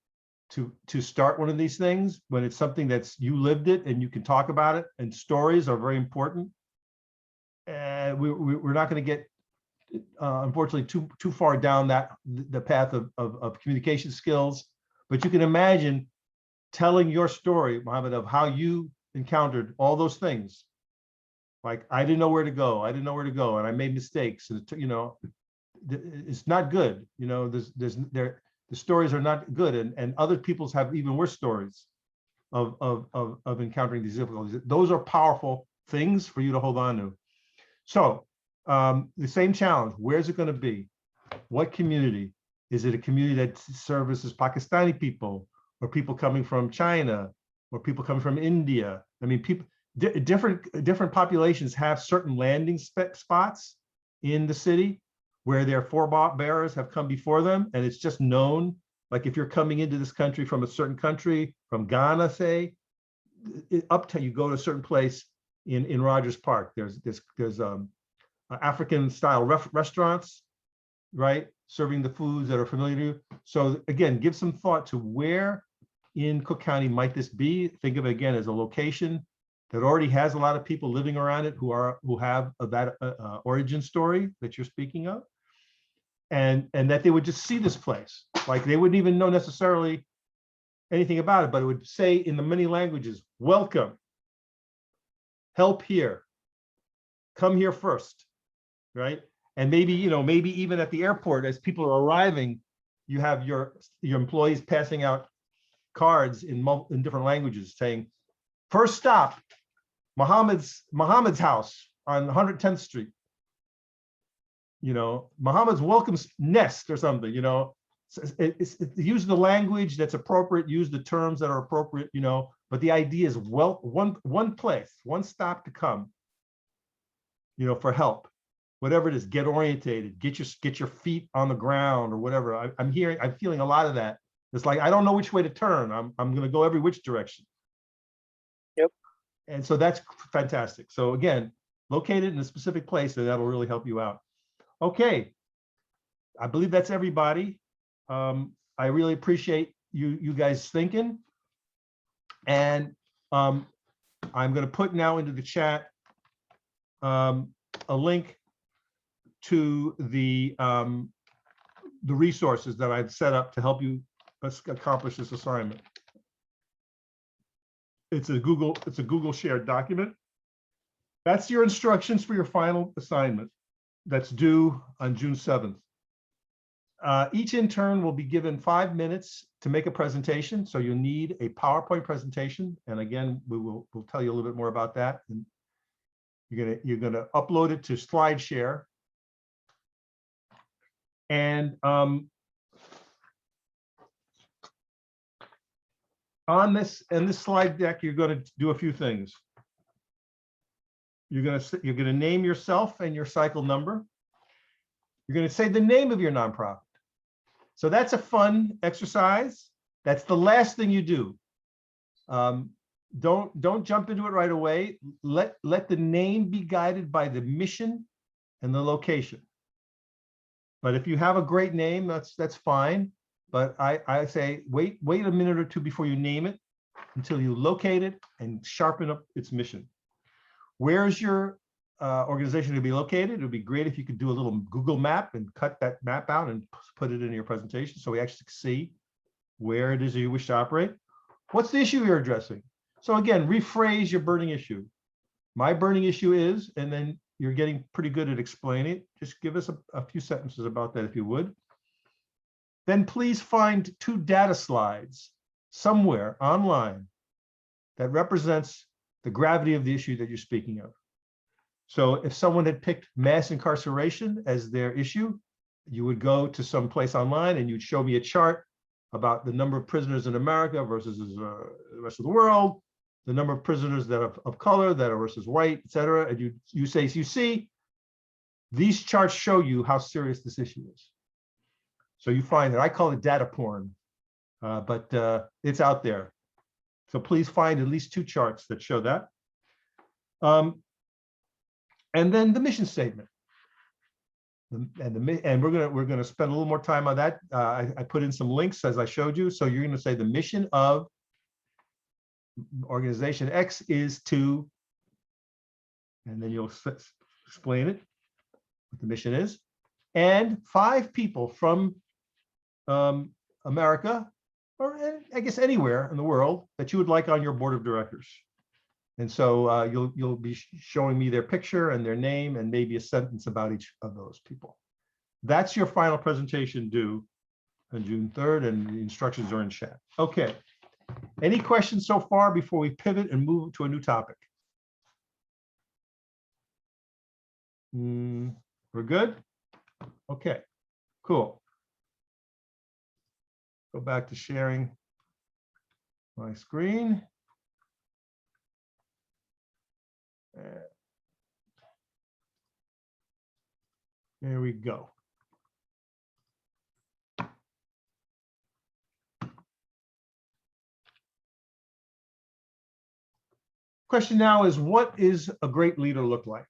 to start one of these things, when it's something that's you lived it and you can talk about it, and stories are very important. we're not going to get, unfortunately, too far down the path of communication skills. But you can imagine telling your story, Mohammed, of how you encountered all those things. Like, I didn't know where to go. I didn't know where to go, and I made mistakes. And you know, it's not good. You know, the stories are not good, and other people's have even worse stories of encountering these difficulties. Those are powerful things for you to hold on to. So the same challenge. Where's it going to be? What community? Is it a community that services Pakistani people, or people coming from China, or people coming from India? I mean, people, different populations have certain landing spots in the city where their forebearers have come before them, and it's just known. Like if you're coming into this country from a certain country, from Ghana, say, up till you go to a certain place in Rogers Park, there's African style restaurants, right? Serving the foods that are familiar to you. So again, give some thought to where in Cook County might this be. Think of it again as a location that already has a lot of people living around it who have that origin story that you're speaking of, and that they would just see this place. Like they wouldn't even know necessarily anything about it, but it would say in the many languages, welcome, help here, come here first, right? And maybe, you know, maybe even at the airport, as people are arriving, you have your employees passing out cards in different languages saying, first stop, Muhammad's house on 110th Street. You know, Muhammad's welcome nest or something, you know. Use the language that's appropriate, use the terms that are appropriate, you know, but the idea is one place, one stop to come, you know, for help. Whatever it is, get orientated, get your feet on the ground or whatever. I'm feeling a lot of that. It's like, I don't know which way to turn. I'm going to go every which direction. Yep. And so that's fantastic. So again, locate it in a specific place, and that'll really help you out. Okay. I believe that's everybody. I really appreciate you guys thinking. And I'm going to put now into the chat a link to the resources that I've set up to help you accomplish this assignment. It's a Google shared document. That's your instructions for your final assignment that's due on June 7th. Each intern will be given 5 minutes to make a presentation. So you'll need a PowerPoint presentation. And again, we'll tell you a little bit more about that. And you're gonna upload it to SlideShare. And on this slide deck, you're going to do a few things. You're going to name yourself and your cycle number. You're going to say the name of your nonprofit. So that's a fun exercise. That's the last thing you do. Don't jump into it right away. Let the name be guided by the mission and the location. But if you have a great name, that's fine. But I say wait a minute or two before you name it until you locate it and sharpen up its mission. Where's your organization to be located? It would be great if you could do a little Google map and cut that map out and put it in your presentation so we actually see where it is you wish to operate. What's the issue you're addressing? So again, rephrase your burning issue. My burning issue is, and then you're getting pretty good at explaining it. Just give us a few sentences about that if you would. Then please find 2 data slides somewhere online that represents the gravity of the issue that you're speaking of. So if someone had picked mass incarceration as their issue, you would go to some place online and you'd show me a chart about the number of prisoners in America versus the rest of the world, the number of prisoners that are of color that are versus white, et cetera. And you say, you see, these charts show you how serious this issue is. So you find that I call it data porn, but it's out there. So please find at least 2 charts that show that. And then the mission statement. And we're gonna spend a little more time on that. I put in some links as I showed you. So you're gonna say the mission of organization X is to, and then you'll explain it, what the mission is, and 5 people from America, or I guess anywhere in the world that you would like on your board of directors. And so you'll be showing me their picture and their name and maybe a sentence about each of those people. That's your final presentation due on June 3rd, and the instructions are in chat. Okay. Any questions so far before we pivot and move to a new topic? We're good? Okay, cool. Go back to sharing my screen. There we go. Question now is, what is a great leader look like?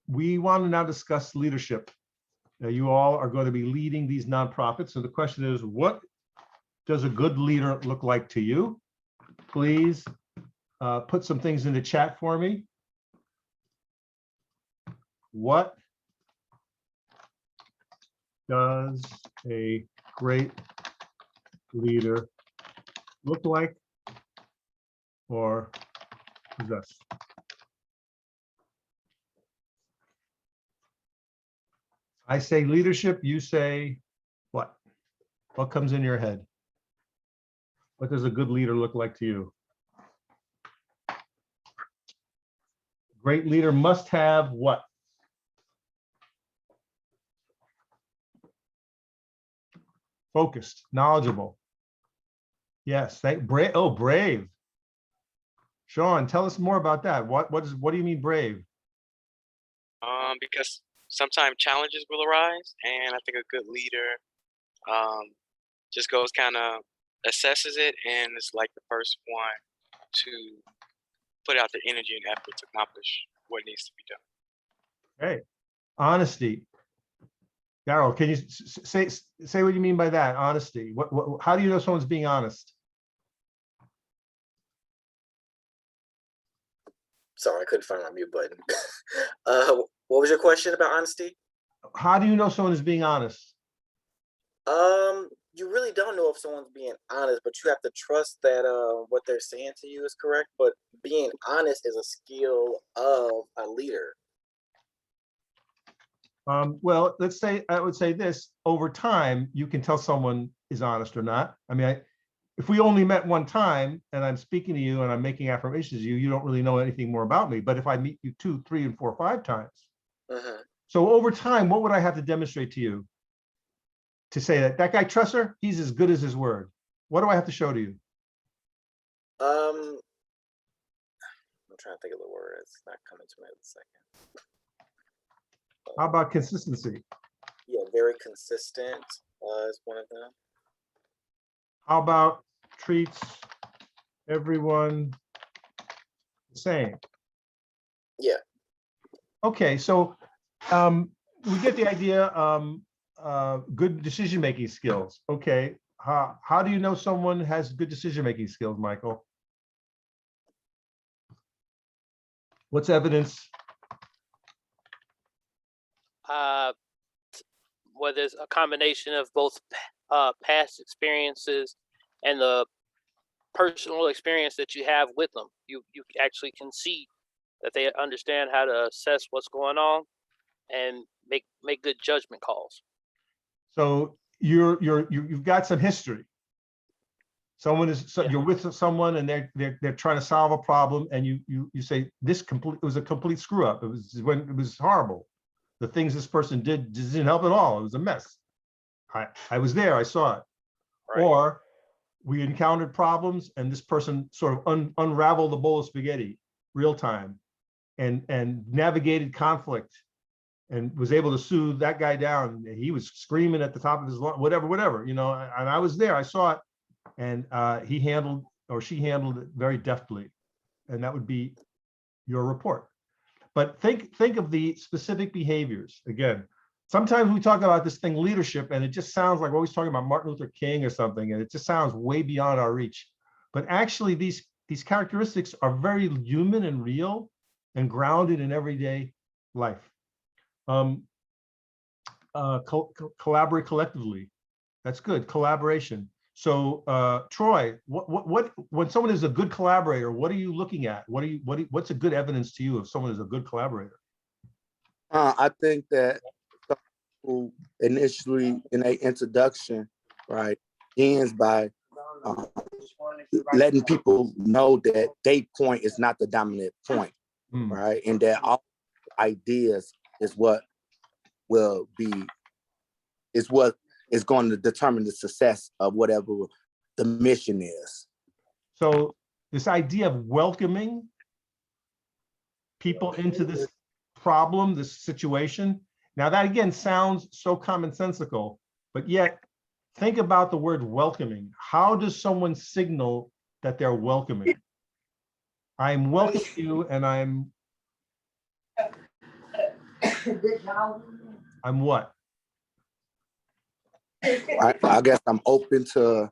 We want to now discuss leadership. Now, you all are going to be leading these nonprofits. So the question is, what does a good leader look like to you? Please put some things in the chat for me. What does a great leader look like or possess? I say leadership, you say what? What comes in your head? What does a good leader look like to you? Great leader must have what? Focused, knowledgeable. Yes, brave. Oh, brave. Sean, tell us more about that. What do you mean brave? Because sometimes challenges will arise, and I think a good leader just goes kind of assesses it and is like the first one to put out the energy and effort to accomplish what needs to be done. Hey, honesty. Darryl, can you say what you mean by that? Honesty. How do you know someone's being honest? Sorry, I couldn't find my mute button. What was your question about honesty? How do you know someone is being honest? You really don't know if someone's being honest, but you have to trust that what they're saying to you is correct. But being honest is a skill of a leader. Well, I would say this: over time, you can tell someone is honest or not. I mean, if we only met one time and I'm speaking to you and I'm making affirmations to you, you don't really know anything more about me. But if I meet you 2, 3, and 4, 5 times, so over time, what would I have to demonstrate to you to say that guy Trusser, he's as good as his word? What do I have to show to you? I'm trying to think of the word. It's not coming to me in a second. How about consistency? Yeah, very consistent is one of them. How about treats everyone the same? Yeah. Okay, so we get the idea. Good decision-making skills. Okay, how do you know someone has good decision-making skills, Michael? What's evidence? Well, there's a combination of both past experiences and the personal experience that you have with them. You actually can see that they understand how to assess what's going on and make good judgment calls. So you've got some history. You're with someone and they're trying to solve a problem, and you say it was a complete screw up. It was horrible. The things this person did didn't help at all. It was a mess. I was there. I saw it. Right. Or we encountered problems, and this person sort of unraveled the bowl of spaghetti real time, and navigated conflict, and was able to soothe that guy down. He was screaming at the top of his lungs, whatever, and I was there. I saw it, and he handled, or she handled it very deftly, and that would be your report. But think of the specific behaviors. Again, sometimes we talk about this thing leadership, and it just sounds like we're always talking about Martin Luther King or something, and it just sounds way beyond our reach. But actually, these characteristics are very human and real. and grounded in everyday life. Collaborate collectively. That's good. Collaboration. So, Troy, what when someone is a good collaborator, what are you looking at? What's a good evidence to you of someone is a good collaborator? I think that some people initially in a introduction, right, ends by letting people know that their point is not the dominant point, right, and that all ideas is what is going to determine the success of whatever the mission is. So this idea of welcoming people into this problem, this situation. Now that again sounds so commonsensical, but yet think about the word welcoming. How does someone signal that they're welcoming? I'm welcoming you and I'm what? I guess I'm open to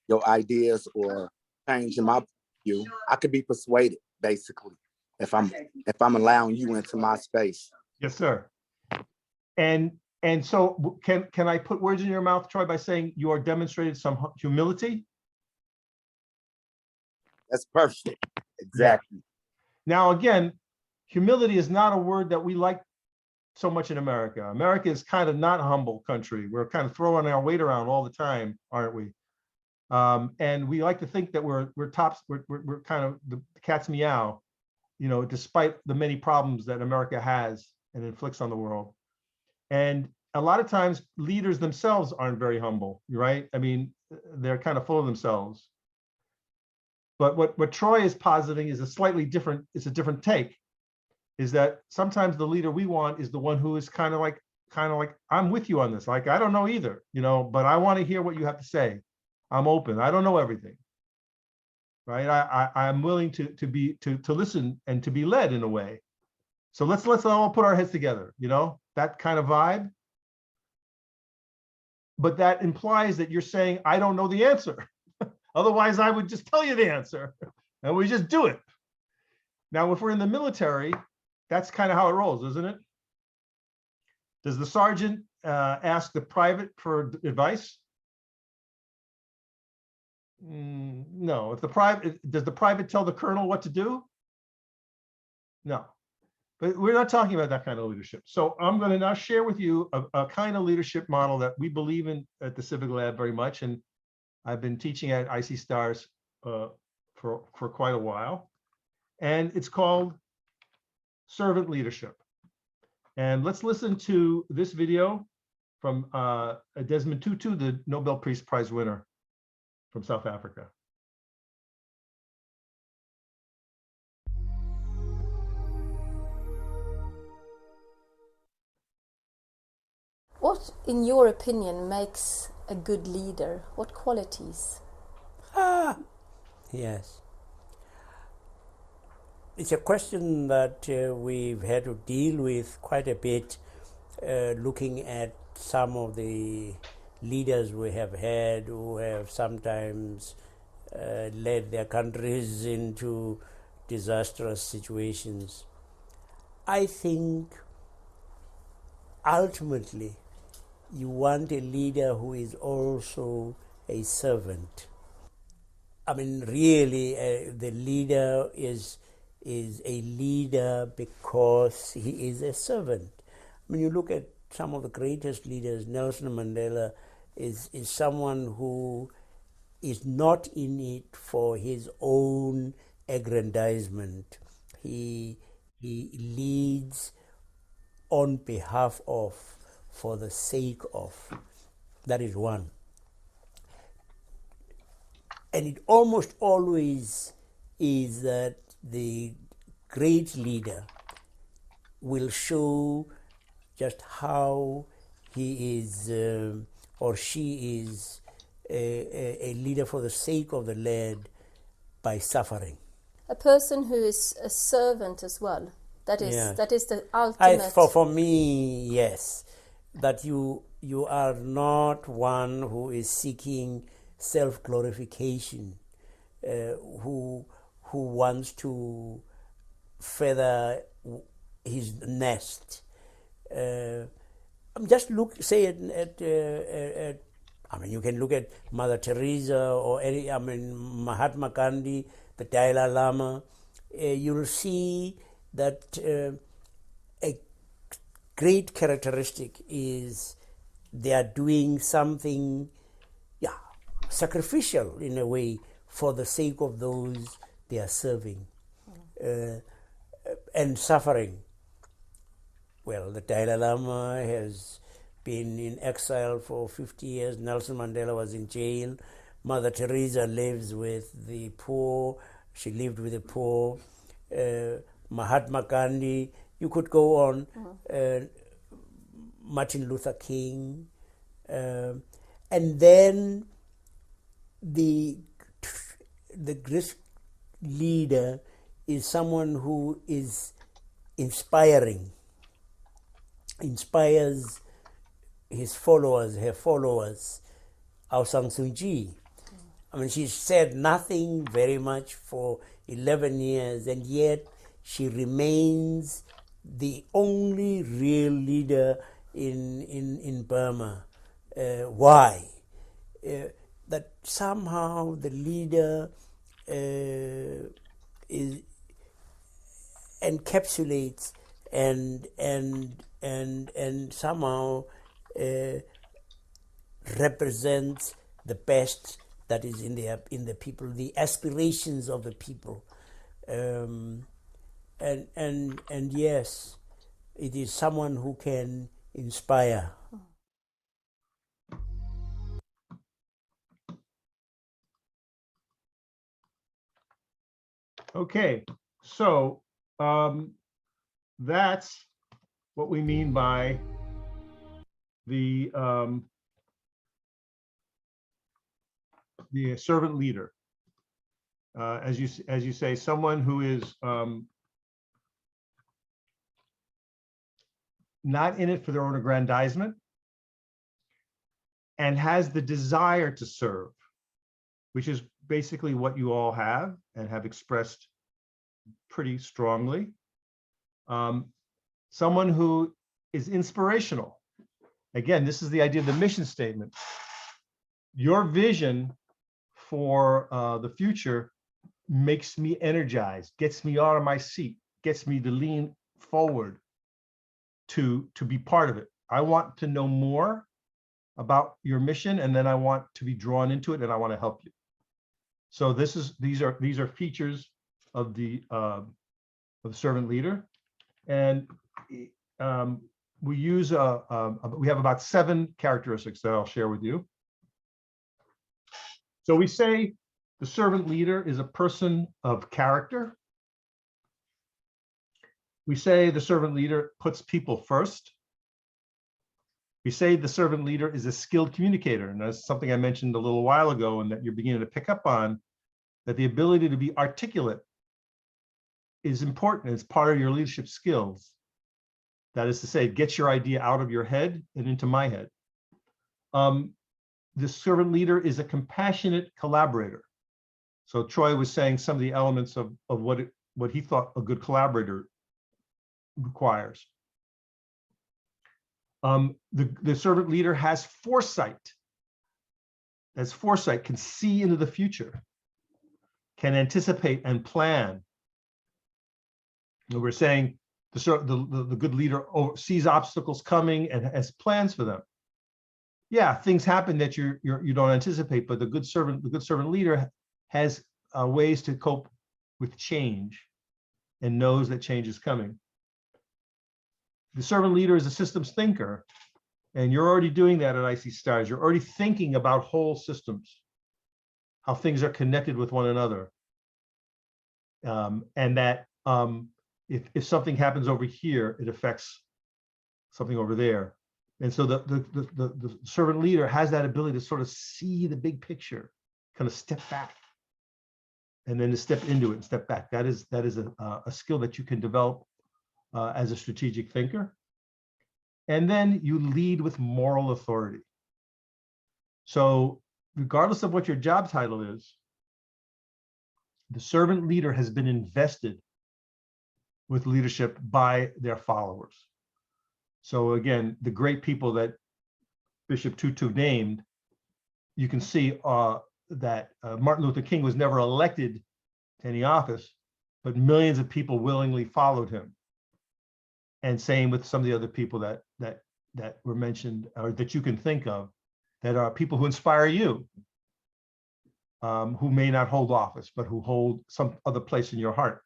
your ideas or changing my view. I could be persuaded, basically, if I'm allowing you into my space. Yes, sir. And so can I put words in your mouth, Troy, by saying you are demonstrated some humility? That's perfect. Exactly. Yeah. Now, again, humility is not a word that we like so much in America. America is kind of not a humble country. We're kind of throwing our weight around all the time, aren't we? And we like to think that we're tops. We're kind of the cat's meow, you know, despite the many problems that America has and inflicts on the world. And a lot of times leaders themselves aren't very humble, right? I mean, they're kind of full of themselves. But what Troy is positing is a slightly different, it's a different take, is that sometimes the leader we want is the one who is kind of like, I'm with you on this. Like, I don't know either, you know, but I want to hear what you have to say. I'm open. I don't know everything, right? I'm willing to listen and to be led in a way. So let's all put our heads together, you know, that kind of vibe. But that implies that you're saying, I don't know the answer. Otherwise, I would just tell you the answer and we just do it. Now, if we're in the military, that's kind of how it rolls, isn't it? Does the sergeant ask the private for advice? No. Does the private tell the colonel what to do? No. But we're not talking about that kind of leadership. So I'm going to now share with you a kind of leadership model that we believe in at the Civic Lab very much. And I've been teaching at IC Stars for quite a while. And it's called servant leadership. And let's listen to this video from Desmond Tutu, the Nobel Peace Prize winner from South Africa. What, in your opinion, makes a good leader? What qualities? Yes. It's a question that we've had to deal with quite a bit, looking at some of the leaders we have had who have sometimes led their countries into disastrous situations. I think ultimately you want a leader who is also a servant. I mean, really, the leader is a leader because he is a servant. I mean, you look at some of the greatest leaders. Nelson Mandela is someone who is not in it for his own aggrandizement. He leads on behalf of, for the sake of. That is one. And it almost always is that the great leader will show just how he is or she is a leader for the sake of the land by suffering. A person who is a servant as well. That is, Yes. that is the ultimate. For me, yes, that you are not one who is seeking self-glorification, who wants to feather his nest. Just look, say at I mean, you can look at Mother Teresa or any, I mean, Mahatma Gandhi, the Dalai Lama. You'll see that a great characteristic is they are doing something, sacrificial in a way for the sake of those they are serving, and suffering. Well, the Dalai Lama has been in exile for 50 years. Nelson Mandela was in jail. Mother Teresa lives with the poor. She lived with the poor. Mahatma Gandhi, you could go on. Martin Luther King. And then the great leader is someone who is inspiring, inspires his followers, her followers. Aung San Suu Kyi. I mean, she said nothing very much for 11 years, and yet she remains the only real leader in Burma. Why? That somehow the leader encapsulates and somehow represents the best that is in the people, the aspirations of the people, and yes, it is someone who can inspire. Okay, so that's what we mean by the servant leader. As you say, someone who is not in it for their own aggrandizement and has the desire to serve, which is basically what you all have and have expressed pretty strongly. Someone who is inspirational. Again, this is the idea of the mission statement. Your vision for the future makes me energized, gets me out of my seat, gets me to lean forward to be part of it. I want to know more about your mission, and then I want to be drawn into it, and I want to help you. So these are features of the servant leader, and we use we have about 7 characteristics that I'll share with you. So we say the servant leader is a person of character. We say the servant leader puts people first. We say the servant leader is a skilled communicator, and that's something I mentioned a little while ago, and that you're beginning to pick up on, that the ability to be articulate is important. It's part of your leadership skills. That is to say, get your idea out of your head and into my head. The servant leader is a compassionate collaborator. So Troy was saying some of the elements of what he thought a good collaborator requires. The servant leader has foresight. As foresight, can see into the future, can anticipate and plan. And we're saying the good leader sees obstacles coming and has plans for them. Yeah, things happen that you don't anticipate, but the good servant leader has ways to cope with change and knows that change is coming. The servant leader is a systems thinker, and you're already doing that at IC Stars. You're already thinking about whole systems, how things are connected with one another, and that if something happens over here, it affects something over there. And so the servant leader has that ability to sort of see the big picture, kind of step back, and then to step into it and step back. That is a skill that you can develop as a strategic thinker. And then you lead with moral authority. So regardless of what your job title is, the servant leader has been invested with leadership by their followers. So again, the great people that Bishop Tutu named, you can see that Martin Luther King was never elected to any office, but millions of people willingly followed him. And same with some of the other people that were mentioned, or that you can think of, that are people who inspire you, who may not hold office, but who hold some other place in your heart.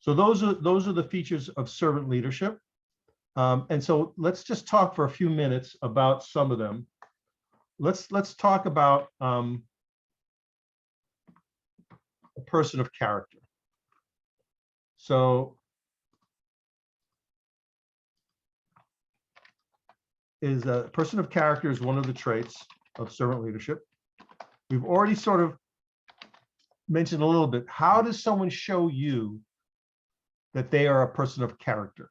So those are the features of servant leadership. And so let's just talk for a few minutes about some of them. Let's talk about a person of character. So is a person of character is one of the traits of servant leadership. We've already sort of mentioned a little bit. How does someone show you that they are a person of character?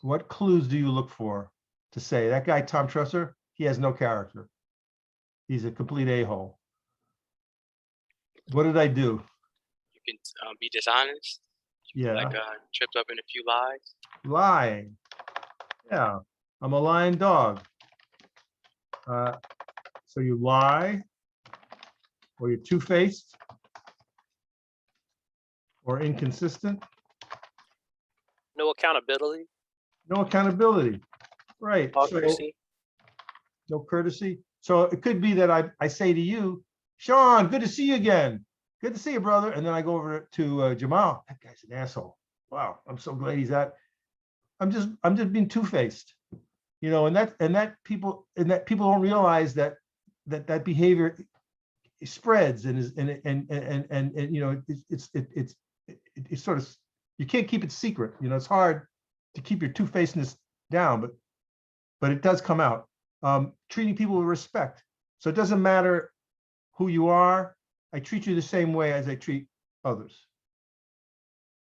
What clues do you look for to say that guy, Tom Tresser, he has no character? He's a complete a-hole. What did I do? You can be dishonest. Yeah. Like tripped up in a few lies. Lying. Yeah, I'm a lying dog. So you lie, or you're two-faced, or inconsistent. No accountability. No accountability. Right. All So, courtesy. no courtesy. So it could be that I say to you, Sean, good to see you again. Good to see you, brother. And then I go over to Jamal. That guy's an asshole. Wow, I'm so glad he's at. I'm just being two-faced, you know, and that people don't realize that behavior spreads and is and you know it's sort of, you can't keep it secret. You know, it's hard to keep your two-facedness down, but it does come out. Treating people with respect. So it doesn't matter who you are. I treat you the same way as I treat others.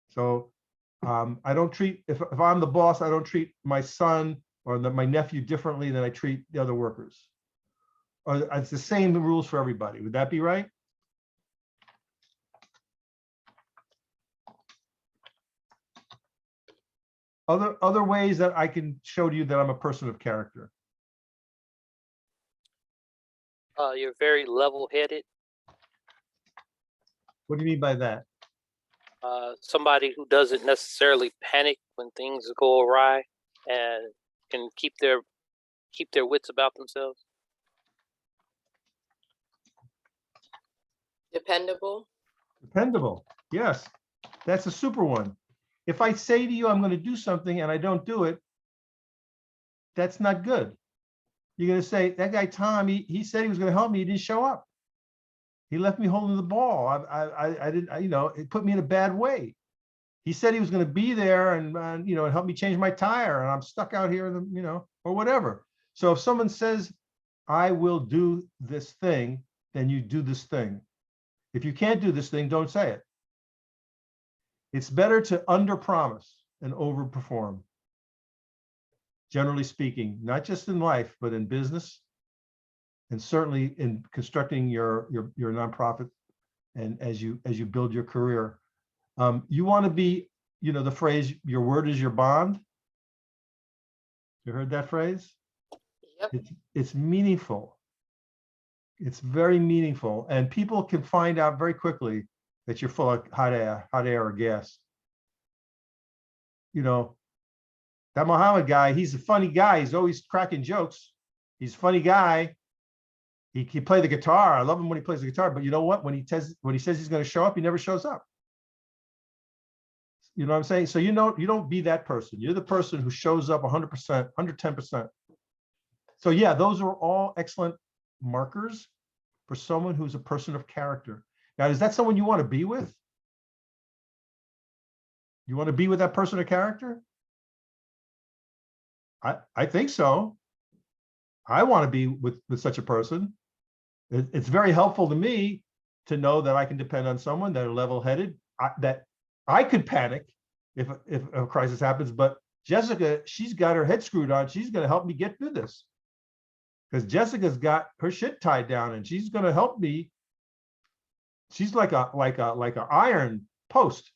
So I don't treat, if I'm the boss, I don't treat my son or my nephew differently than I treat the other workers. Or it's the same rules for everybody. Would that be right? Other ways that I can show to you that I'm a person of character. You're very level-headed. What do you mean by that? Somebody who doesn't necessarily panic when things go awry and can keep their wits about themselves. Dependable. Dependable. Yes, that's a super one. If I say to you, I'm going to do something and I don't do it, that's not good. You're going to say, that guy, Tom, he said he was going to help me. He didn't show up. He left me holding the ball. I didn't, you know, it put me in a bad way. He said he was going to be there and you know, help me change my tire, and I'm stuck out here, you know, or whatever. So if someone says, I will do this thing, then you do this thing. If you can't do this thing, don't say it. It's better to underpromise and overperform. Generally speaking, not just in life, but in business, and certainly in constructing your nonprofit, and as you build your career. You want to be, you know, the phrase, your word is your bond. You heard that phrase? Yep. It's meaningful. It's very meaningful, and people can find out very quickly that you're full of hot air or gas. You know, that Muhammad guy, he's a funny guy. He's always cracking jokes. He's a funny guy. He can play the guitar. I love him when he plays the guitar, but you know what? When he says he's going to show up, he never shows up. You know what I'm saying? So you don't be that person. You're the person who shows up 100%, 110%. So yeah, those are all excellent markers for someone who's a person of character. Now, is that someone you want to be with? You want to be with that person of character? I think so. I want to be with such a person. It's very helpful to me to know that I can depend on someone that are level-headed, that I could panic if a crisis happens, but Jessica, she's got her head screwed on. She's going to help me get through this, because Jessica's got her shit tied down, and she's going to help me. She's like a iron post,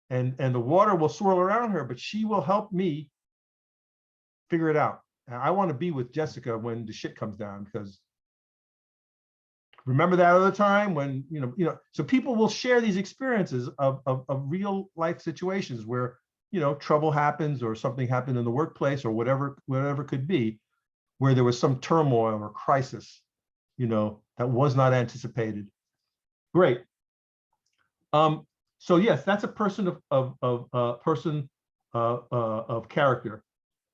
and the water will swirl around her, but she will help me figure it out. And I want to be with Jessica when the shit comes down, because remember that other time when, so people will share these experiences of real life situations where, trouble happens or something happened in the workplace or whatever could be, where there was some turmoil or crisis, that was not anticipated. Great. So yes, that's a person of character.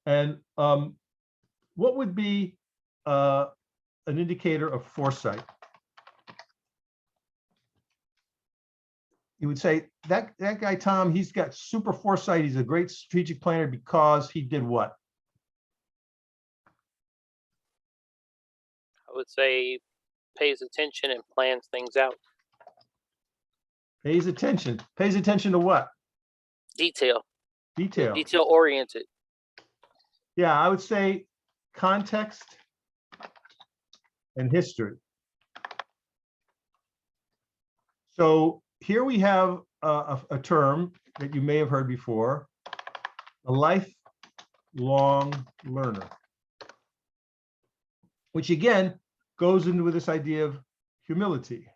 And what would be an indicator of foresight? You would say that guy, Tom, he's got super foresight. He's a great strategic planner because he did what? I would say pays attention and plans things out. Pays attention. Pays attention to what? Detail. Detail. Detail oriented. Yeah, I would say context and history. So here we have a term that you may have heard before, a lifelong learner, which again goes into this idea of humility.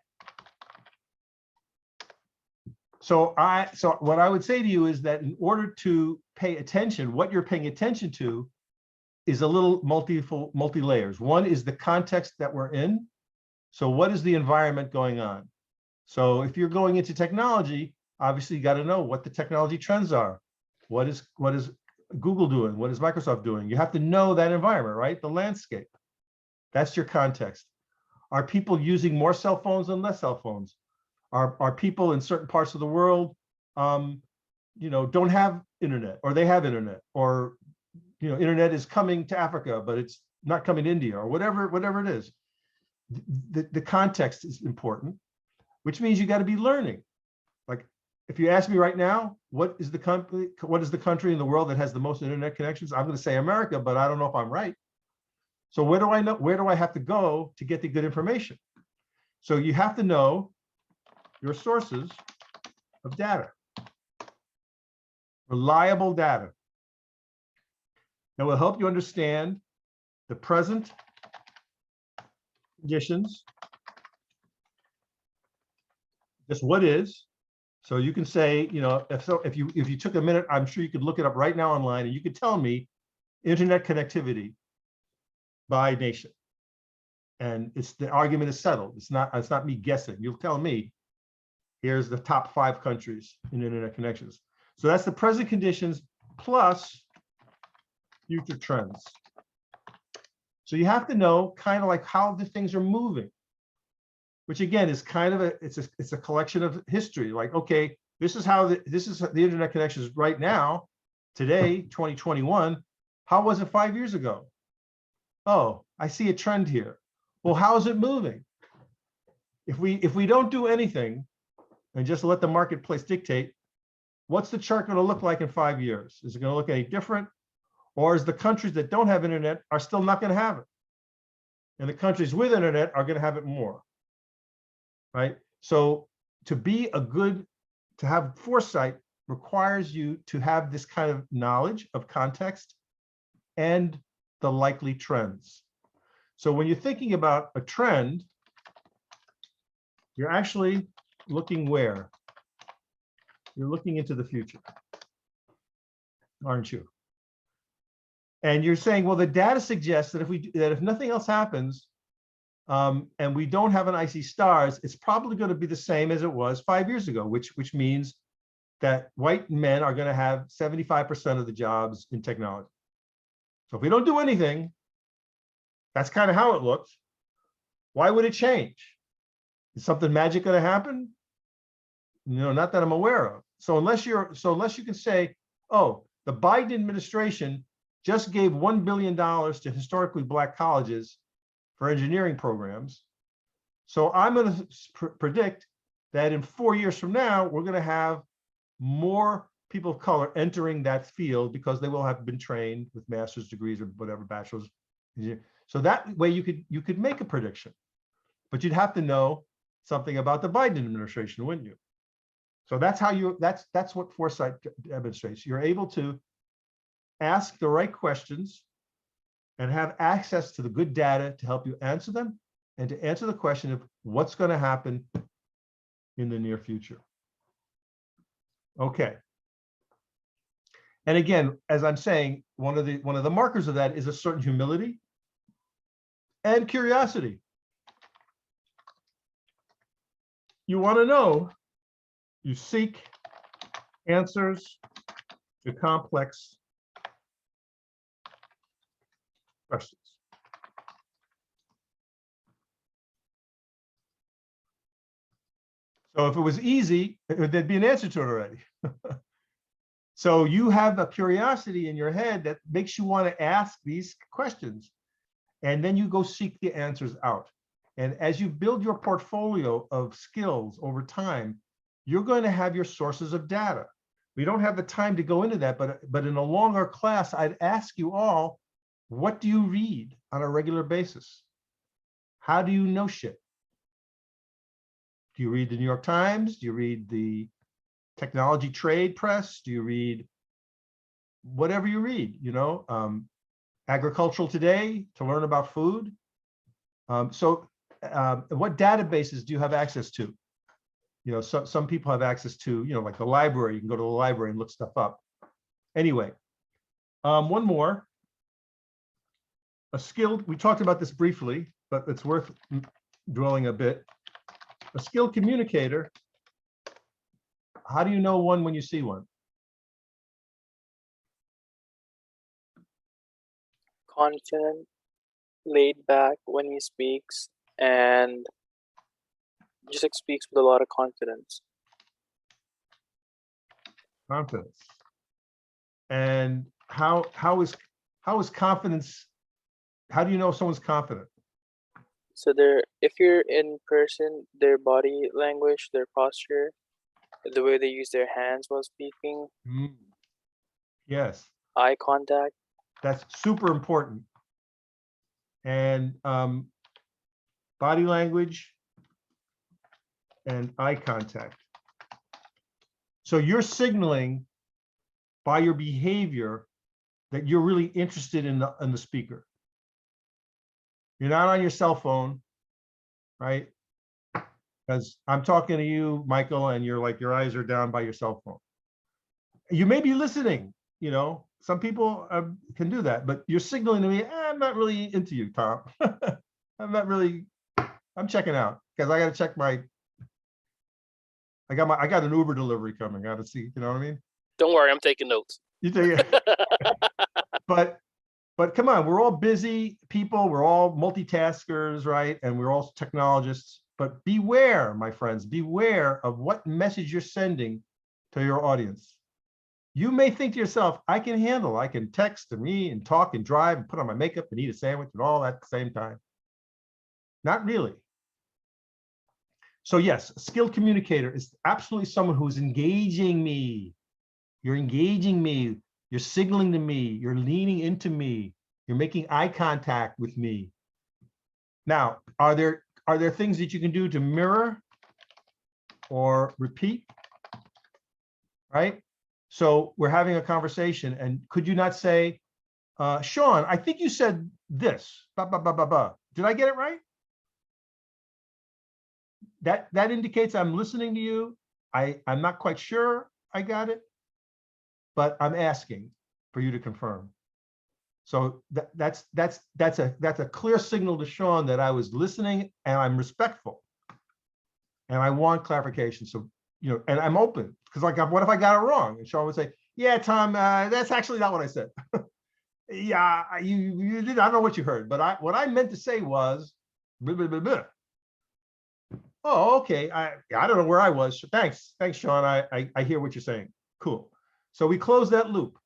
So what I would say to you is that in order to pay attention, what you're paying attention to is a little multi-layers. One is the context that we're in. So what is the environment going on? So if you're going into technology, obviously you got to know what the technology trends are. What is Google doing? What is Microsoft doing? You have to know that environment, right? The landscape. That's your context. Are people using more cell phones than less cell phones? Are people in certain parts of the world, don't have internet, or they have internet, or internet is coming to Africa, but it's not coming to India, or whatever it is. The context is important, which means you got to be learning. Like, if you ask me right now, what is the country in the world that has the most internet connections? I'm going to say America, but I don't know if I'm right. So where do I know? Where do I have to go to get the good information? So you have to know your sources of data, reliable data that will help you understand the present conditions, just what is. So you can say, if you took a minute, I'm sure you could look it up right now online, and you could tell me internet connectivity by nation. And the argument is settled. It's not me guessing. You'll tell me, here's the top 5 countries in internet connections. So that's the present conditions plus future trends. So you have to know kind of like how the things are moving, which again is kind of it's a collection of history. Like, okay, this is the internet connections right now, today, 2021. How was it 5 years ago? Oh, I see a trend here. Well, how is it moving? If we don't do anything and just let the marketplace dictate, what's the chart going to look like in 5 years? Is it going to look any different? Or is the countries that don't have internet are still not going to have it? And the countries with internet are going to have it more, right? So to have foresight requires you to have this kind of knowledge of context and the likely trends. So when you're thinking about a trend, you're actually looking where? You're looking into the future, aren't you? And you're saying, well, the data suggests that if nothing else happens, and we don't have an icy stars, it's probably going to be the same as it was 5 years ago, which means that white men are going to have 75% of the jobs in technology. So if we don't do anything, that's kind of how it looks. Why would it change? Is something magic going to happen? Not that I'm aware of. So unless you can say, oh, the Biden administration just gave $1 billion to historically Black colleges for engineering programs. So I'm going to predict that in 4 years from now, we're going to have more people of color entering that field because they will have been trained with master's degrees or whatever, bachelor's. So that way you could make a prediction, but you'd have to know something about the Biden administration, wouldn't you? So that's how that's what Foresight demonstrates. You're able to ask the right questions and have access to the good data to help you answer them and to answer the question of what's going to happen in the near future. Okay. And again, as I'm saying, one of the markers of that is a certain humility and curiosity. You want to know, you seek answers to complex questions. So if it was easy, there'd be an answer to it already. So you have a curiosity in your head that makes you want to ask these questions, and then you go seek the answers out. And as you build your portfolio of skills over time, you're going to have your sources of data. We don't have the time to go into that, but in a longer class, I'd ask you all, what do you read on a regular basis? How do you know shit? Do you read the New York Times? Do you read the technology trade press? Do you read whatever you read, you know, Agricultural Today to learn about food? So what databases do you have access to? You know, some people have access to, you know, like the library. You can go to the library and look stuff up. Anyway, one more. A skilled, we talked about this briefly, but it's worth dwelling a bit. A skilled communicator. How do you know one when you see one? Confident, laid back when he speaks, and just like speaks with a lot of confidence. Confidence. And how is confidence? How do you know if someone's confident? So if you're in person, their body language, their posture, the way they use their hands while speaking. Yes. Eye contact. That's super important. And body language and eye contact. So you're signaling by your behavior that you're really interested in the speaker. You're not on your cell phone, right? Because I'm talking to you, Michael, and you're like, your eyes are down by your cell phone. You may be listening, you know, some people can do that, but you're signaling to me, I'm not really into you, Tom. I'm checking out because I got to check I got an Uber delivery coming. I got to see, you know what I mean? Don't worry, I'm taking notes. You take it. But come on, we're all busy people. We're all multitaskers, right? And we're all technologists. But beware, my friends, beware of what message you're sending to your audience. You may think to yourself, I can text and read and talk and drive and put on my makeup and eat a sandwich and all that at the same time. Not really. So yes, a skilled communicator is absolutely someone who's engaging me. You're engaging me. You're signaling to me. You're leaning into me. You're making eye contact with me. Now, are there things that you can do to mirror or repeat? Right? So we're having a conversation, and could you not say, Sean, I think you said this. Bah, bah, bah, bah, bah. Did I get it right? That indicates I'm listening to you. I'm not quite sure I got it, but I'm asking for you to confirm. So that's a clear signal to Sean that I was listening and I'm respectful, and I want clarification. So, you know, and I'm open, because like, what if I got it wrong? And Sean would say, yeah, Tom, that's actually not what I said. Yeah, you did. I don't know what you heard, but what I meant to say was, blah, blah, blah, blah. Oh, okay. I don't know where I was. Thanks, Sean. I hear what you're saying. Cool. So we close that loop,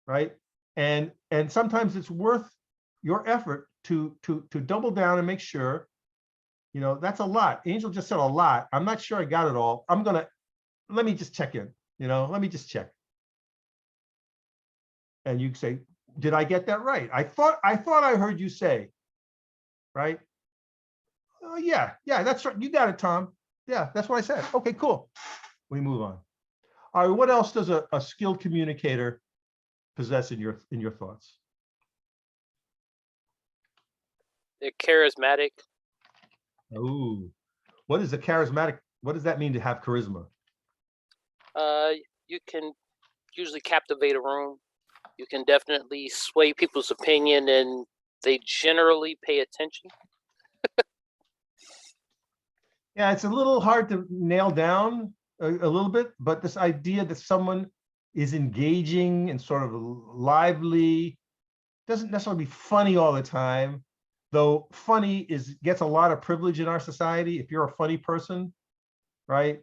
right? And sometimes it's worth your effort to double down and make sure, you know, that's a lot. Angel just said a lot. I'm not sure I got it all. Let me just check in, you know, let me just check. And you say, did I get that right? I thought I heard you say, right? Oh yeah, that's right. You got it, Tom. Yeah, that's what I said. Okay, cool. we move on. All right, what else does a skilled communicator possess in your thoughts? They're charismatic. Ooh, what is a charismatic? What does that mean to have charisma? You can usually captivate a room. You can definitely sway people's opinion, and they generally pay attention. Yeah, it's a little hard to nail down a little bit, but this idea that someone is engaging and sort of lively, doesn't necessarily be funny all the time, though funny gets a lot of privilege in our society. If you're a funny person, right,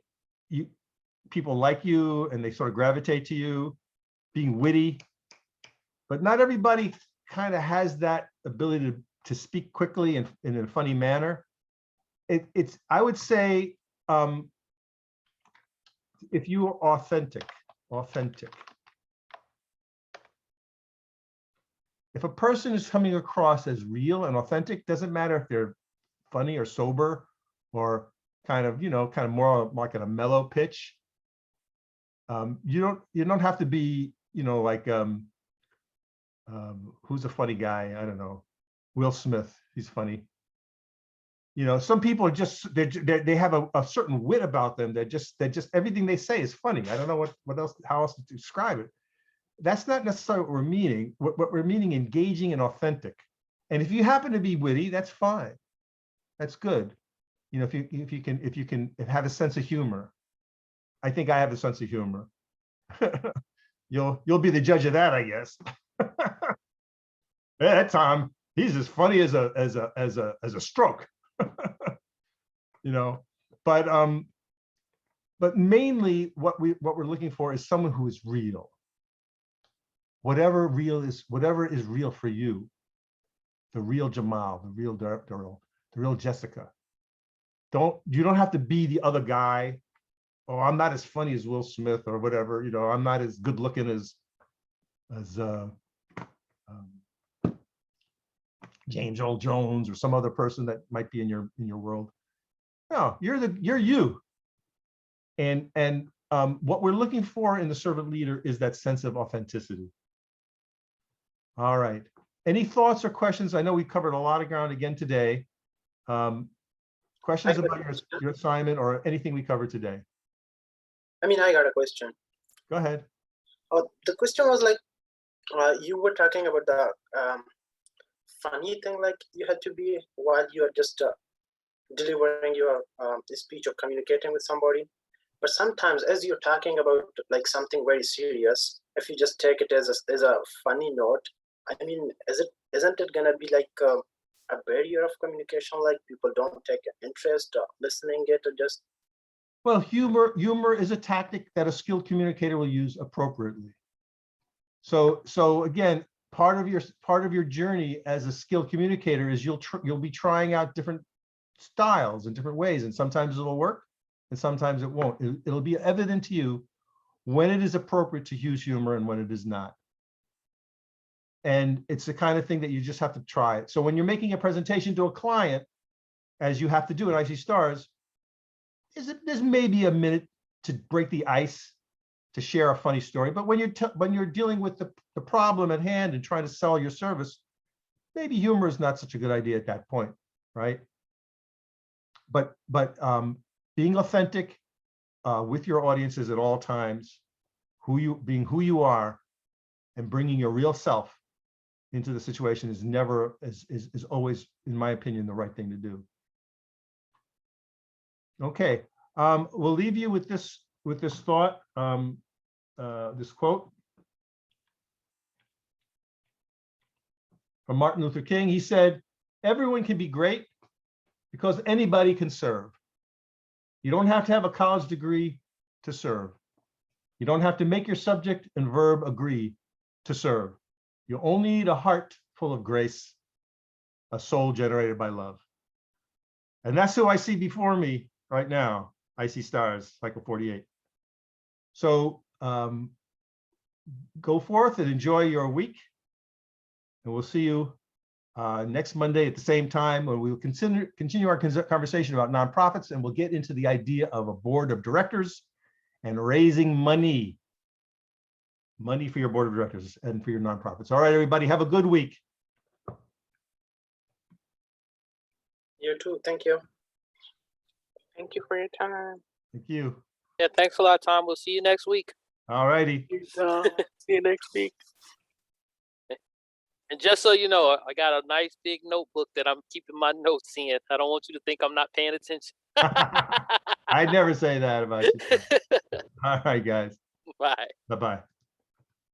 people like you and they sort of gravitate to you, being witty, but not everybody kind of has that ability to speak quickly and in a funny manner. It's I would say, if you are authentic. If a person is coming across as real and authentic, doesn't matter if they're funny or sober or kind of more like at a mellow pitch. You don't have to be, like who's a funny guy? I don't know. Will Smith, he's funny. Some people are just they have a certain wit about them that just everything they say is funny. I don't know how else to describe it. That's not necessarily what we're meaning. What we're meaning, engaging and authentic. And if you happen to be witty, that's fine. That's good. If you can have a sense of humor. I think I have a sense of humor. You'll be the judge of that, I guess. Yeah, Tom, he's as funny as a stroke. But mainly what we're looking for is someone who is real. Whatever is real for you, the real Jamal, the real Daryl, the real Jessica. You don't have to be the other guy. Oh, I'm not as funny as Will Smith or whatever. I'm not as good looking as James Earl Jones or some other person that might be in your world. No, you're you. And what we're looking for in the servant leader is that sense of authenticity. All right. Any thoughts or questions? I know we covered a lot of ground again today. Questions about your assignment or anything we covered today? I got a question. Go ahead. The question was like, you were talking about the funny thing, like you had to be while you are just delivering your speech or communicating with somebody. But sometimes, as you're talking about like something very serious, if you just take it as a funny note, isn't it gonna be like a barrier of communication? Like people don't take an interest listening it or just. Well, humor is a tactic that a skilled communicator will use appropriately. So again, part of your journey as a skilled communicator is you'll be trying out different styles and different ways, and sometimes it'll work and sometimes it won't. It'll be evident to you when it is appropriate to use humor and when it is not. And it's the kind of thing that you just have to try it. So when you're making a presentation to a client, as you have to do at IC Stars, there's maybe a minute to break the ice, to share a funny story. But when you're dealing with the problem at hand and trying to sell your service, maybe humor is not such a good idea at that point, right? But being authentic with your audiences at all times, being who you are, and bringing your real self into the situation is always, in my opinion, the right thing to do. Okay, we'll leave you with this thought, this quote from Martin Luther King. He said, "Everyone can be great because anybody can serve. You don't have to have a college degree to serve. You don't have to make your subject and verb agree to serve. You only need a heart full of grace, a soul generated by love." And that's who I see before me right now. I see stars, cycle 48. So go forth and enjoy your week. And we'll see you next Monday at the same time, when we will continue our conversation about nonprofits, and we'll get into the idea of a board of directors and raising money for your board of directors and for your nonprofits. All right, everybody, have a good week. You too. Thank you. Thank you for your time. Thank you. Yeah, thanks a lot, Tom. We'll see you next week. All righty. See you next week. And just so you know, I got a nice big notebook that I'm keeping my notes in. I don't want you to think I'm not paying attention. I'd never say that about you. All right, guys. Bye. Bye-bye.